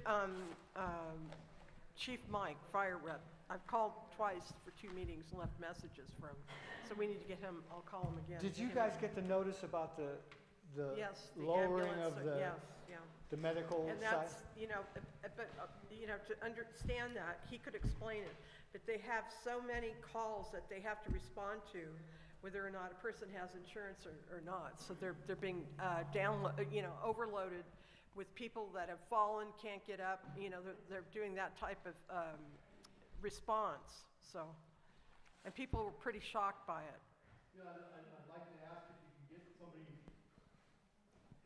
Chief Mike, fire rep. I've called twice for 2 meetings and left messages for him. So we need to get him, I'll call him again. did you guys get the notice about the Yes, the lowering ambulance, of the, yes, yeah. the medical And side? that's, you know, to understand that, he could explain it, but they have so many calls that they have to respond to, whether or not a person has insurance or not. So they're being overloaded with people that have fallen, can't get up, you know, they're doing that type of response, so. And people were pretty shocked by it. Yeah, I'd like to ask if you can get somebody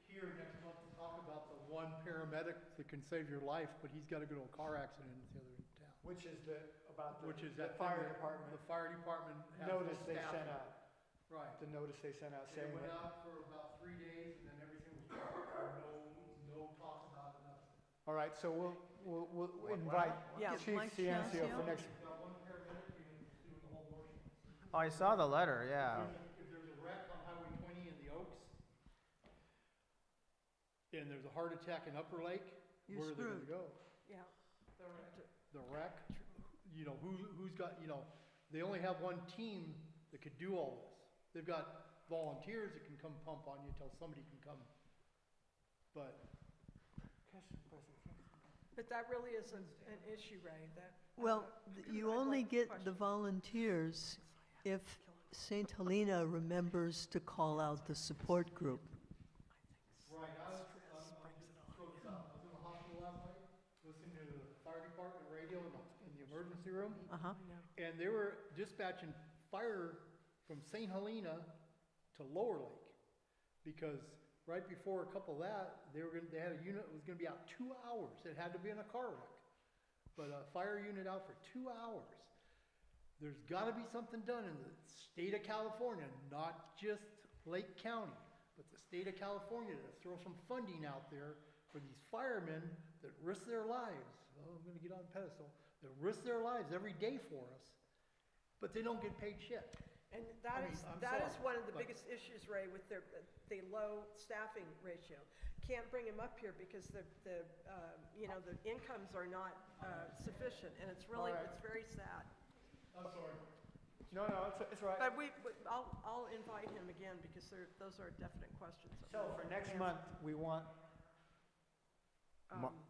here next month to talk about the one paramedic that can save your life, but he's got to go to a car accident in the other town. Which is about Which is the that fire thing that department The fire department has notice no they staffing. sent out. Right. The notice they sent out It saying went that. out for about 3 days, and then everything was no talk about it, nothing. All right, so we'll invite Yeah. Chief Mike Ciancio for Ciancio? next. Got one paramedic doing the whole motion. Oh, I saw the letter, yeah. If there's a wreck on Highway 20 in the Oaks, and there's a heart attack in Upper Lake, You're where are they screwed. gonna go? Yeah. The wreck, you know, who's got, you know, they only have one team that could do all this. They've got volunteers that can come pump on you until somebody can come. But, But that really isn't an issue, Ray, that. Well, you I'd only like to get question. the volunteers if St. Helena remembers to call out the support group. right, I was in the hospital last night, listening to the fire department radio in the emergency room. Uh-huh. And they were dispatching fire from St. Helena to Lower Lake. Because right before a couple of that, they had a unit that was gonna be out 2 hours. It had to be in a car wreck. But a fire unit out for 2 hours. There's gotta be something done in the state of California, not just Lake County. but the state of California to throw some funding out there for these firemen that risk their lives. Oh, I'm gonna get on the pedestal, that risk their lives every day for us, but they don't get paid shit. And I mean, I'm that is sorry, one of the but- biggest issues, Ray, with the low staffing ratio. Can't bring them up here because the incomes are not sufficient, and it's really, All right. it's very sad. I'm sorry. No, it's right. But I'll invite him again because those are definite questions. that So we'll for next answer. month, we want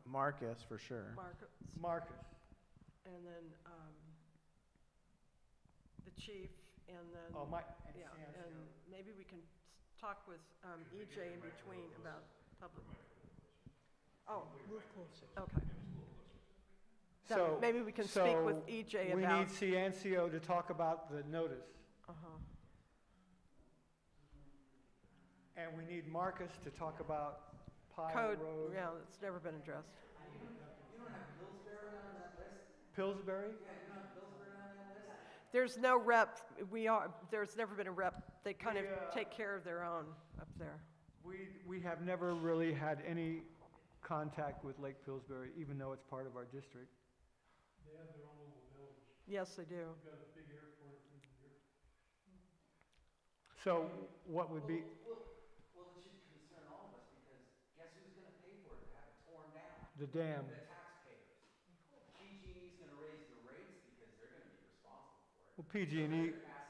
Marcus, for sure. Marcus. And then, the chief, and then. Oh, Mike. And Yeah, Ciancio. and maybe we can talk with, EJ in between about public. Oh, Move closer. okay. So. Maybe we can speak with EJ We about. need Ciancio to talk about the notice. Uh-huh. And we need Marcus to talk about Pile Code, Road. yeah, it's never been addressed. Pillsbury? There's no rep, there's never been a rep, they kind of take care of their own up there. We have never really had any contact with Lake Pillsbury, even though it's part of our district. They have their own little village. Yes, they do. We've got a big airport in here. So what would be, Well, it should concern all of us, because guess who's gonna pay for it to have it torn down? the dam? The taxpayers. PG&E's gonna raise the rates because they're gonna be responsible for it. Well,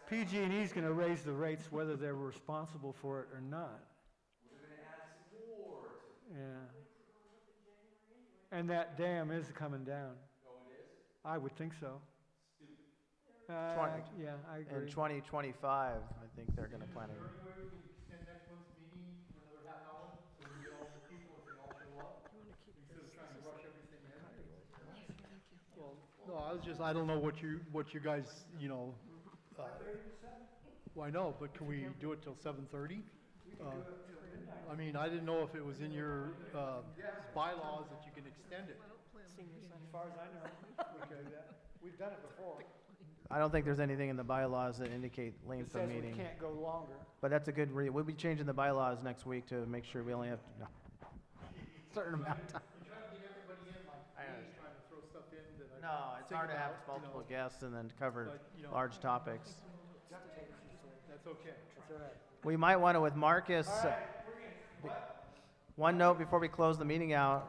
PG&E's going to raise the rates whether they're responsible for it or not. We're gonna add some more to it. Yeah. And that dam is coming down. Oh, it is? I would think so. Stupid. Yeah, I In agree. 2025, I think they're gonna plan Is it. there any way we can extend next month's meeting for another half hour, so we can get all the people if they all show up? Instead of trying to rush everything in. Well, no, I don't know what you guys, well, I know, but can we do it till 7:30? I mean, I didn't know if it was in your bylaws that you can extend it. Senior center. As far as I know, we could do that. We've done it before. I don't think there's anything in the bylaws that indicate It length says of we meeting. can't go longer. But that's a good we'll be changing the bylaws next week to make sure we only have, no. Certain amount of time. You try to get everybody in, like, I me, understand. trying to throw stuff in that I. No, it's think hard to have about, multiple guests and then cover but, large topics. That's okay. That's all right. We might want to, with Marcus, one note before we close the meeting out,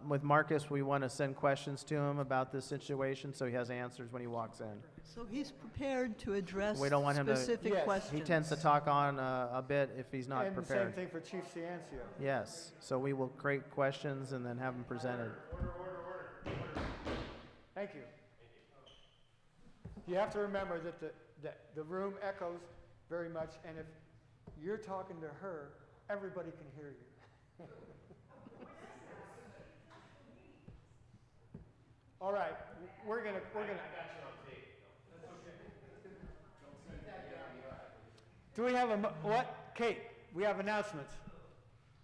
with Marcus, we want to send questions to him about this situation so he has answers when he walks in. So he's prepared to address We don't want him to- specific Yes. questions. He tends to talk on a bit if he's not And the same prepared. thing for Chief Ciancio. Yes, so we will create questions and then have them presented. Thank you. You have to remember that the room echoes very much, and if you're talking to her, everybody can hear you. All right, we're gonna. Do we have what? Kate, we have announcements.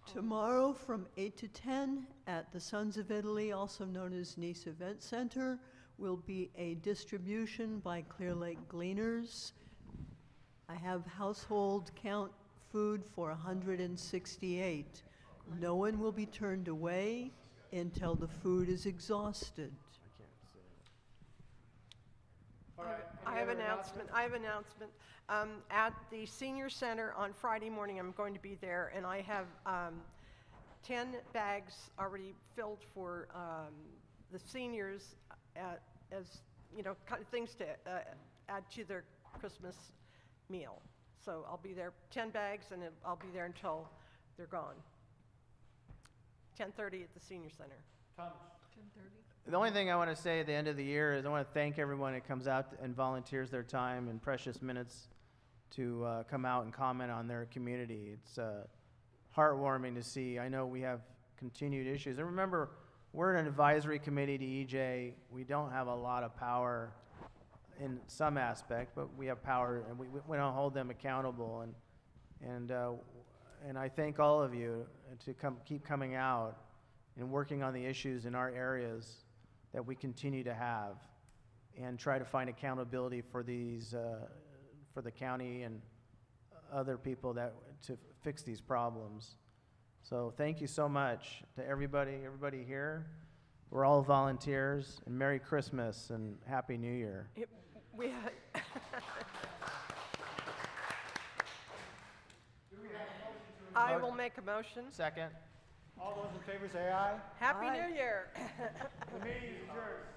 Tomorrow from 8 to 10 at the Sons of Italy, also known as Nice Event Center, will be a distribution by Clear Lake Gleaners. I have household count food for 168. No one will be turned away until the food is exhausted. All right. I have an announcement. At the senior center on Friday morning, I'm going to be there, and I have 10 bags already filled for the seniors as, kind of things to add to their Christmas meal. So I'll be there, 10 bags, and I'll be there until they're gone. 10:30 at the senior center. Thomas. The only thing I want to say at the end of the year is I want to thank everyone that comes out and volunteers their time and precious minutes to come out and comment on their community. It's heartwarming to see. I know we have continued issues. And remember, we're an advisory committee to EJ. We don't have a lot of power in some aspect, but we have power, and we don't hold them accountable. And I thank all of you to keep coming out and working on the issues in our areas that we continue to have, and try to find accountability for these, for the county and other people to fix these problems. So thank you so much to everybody here. We're all volunteers, and Merry Christmas and Happy New Year. We had, I will make a motion. Second. All those in favor say aye. Happy New Year. The meeting is adjourned.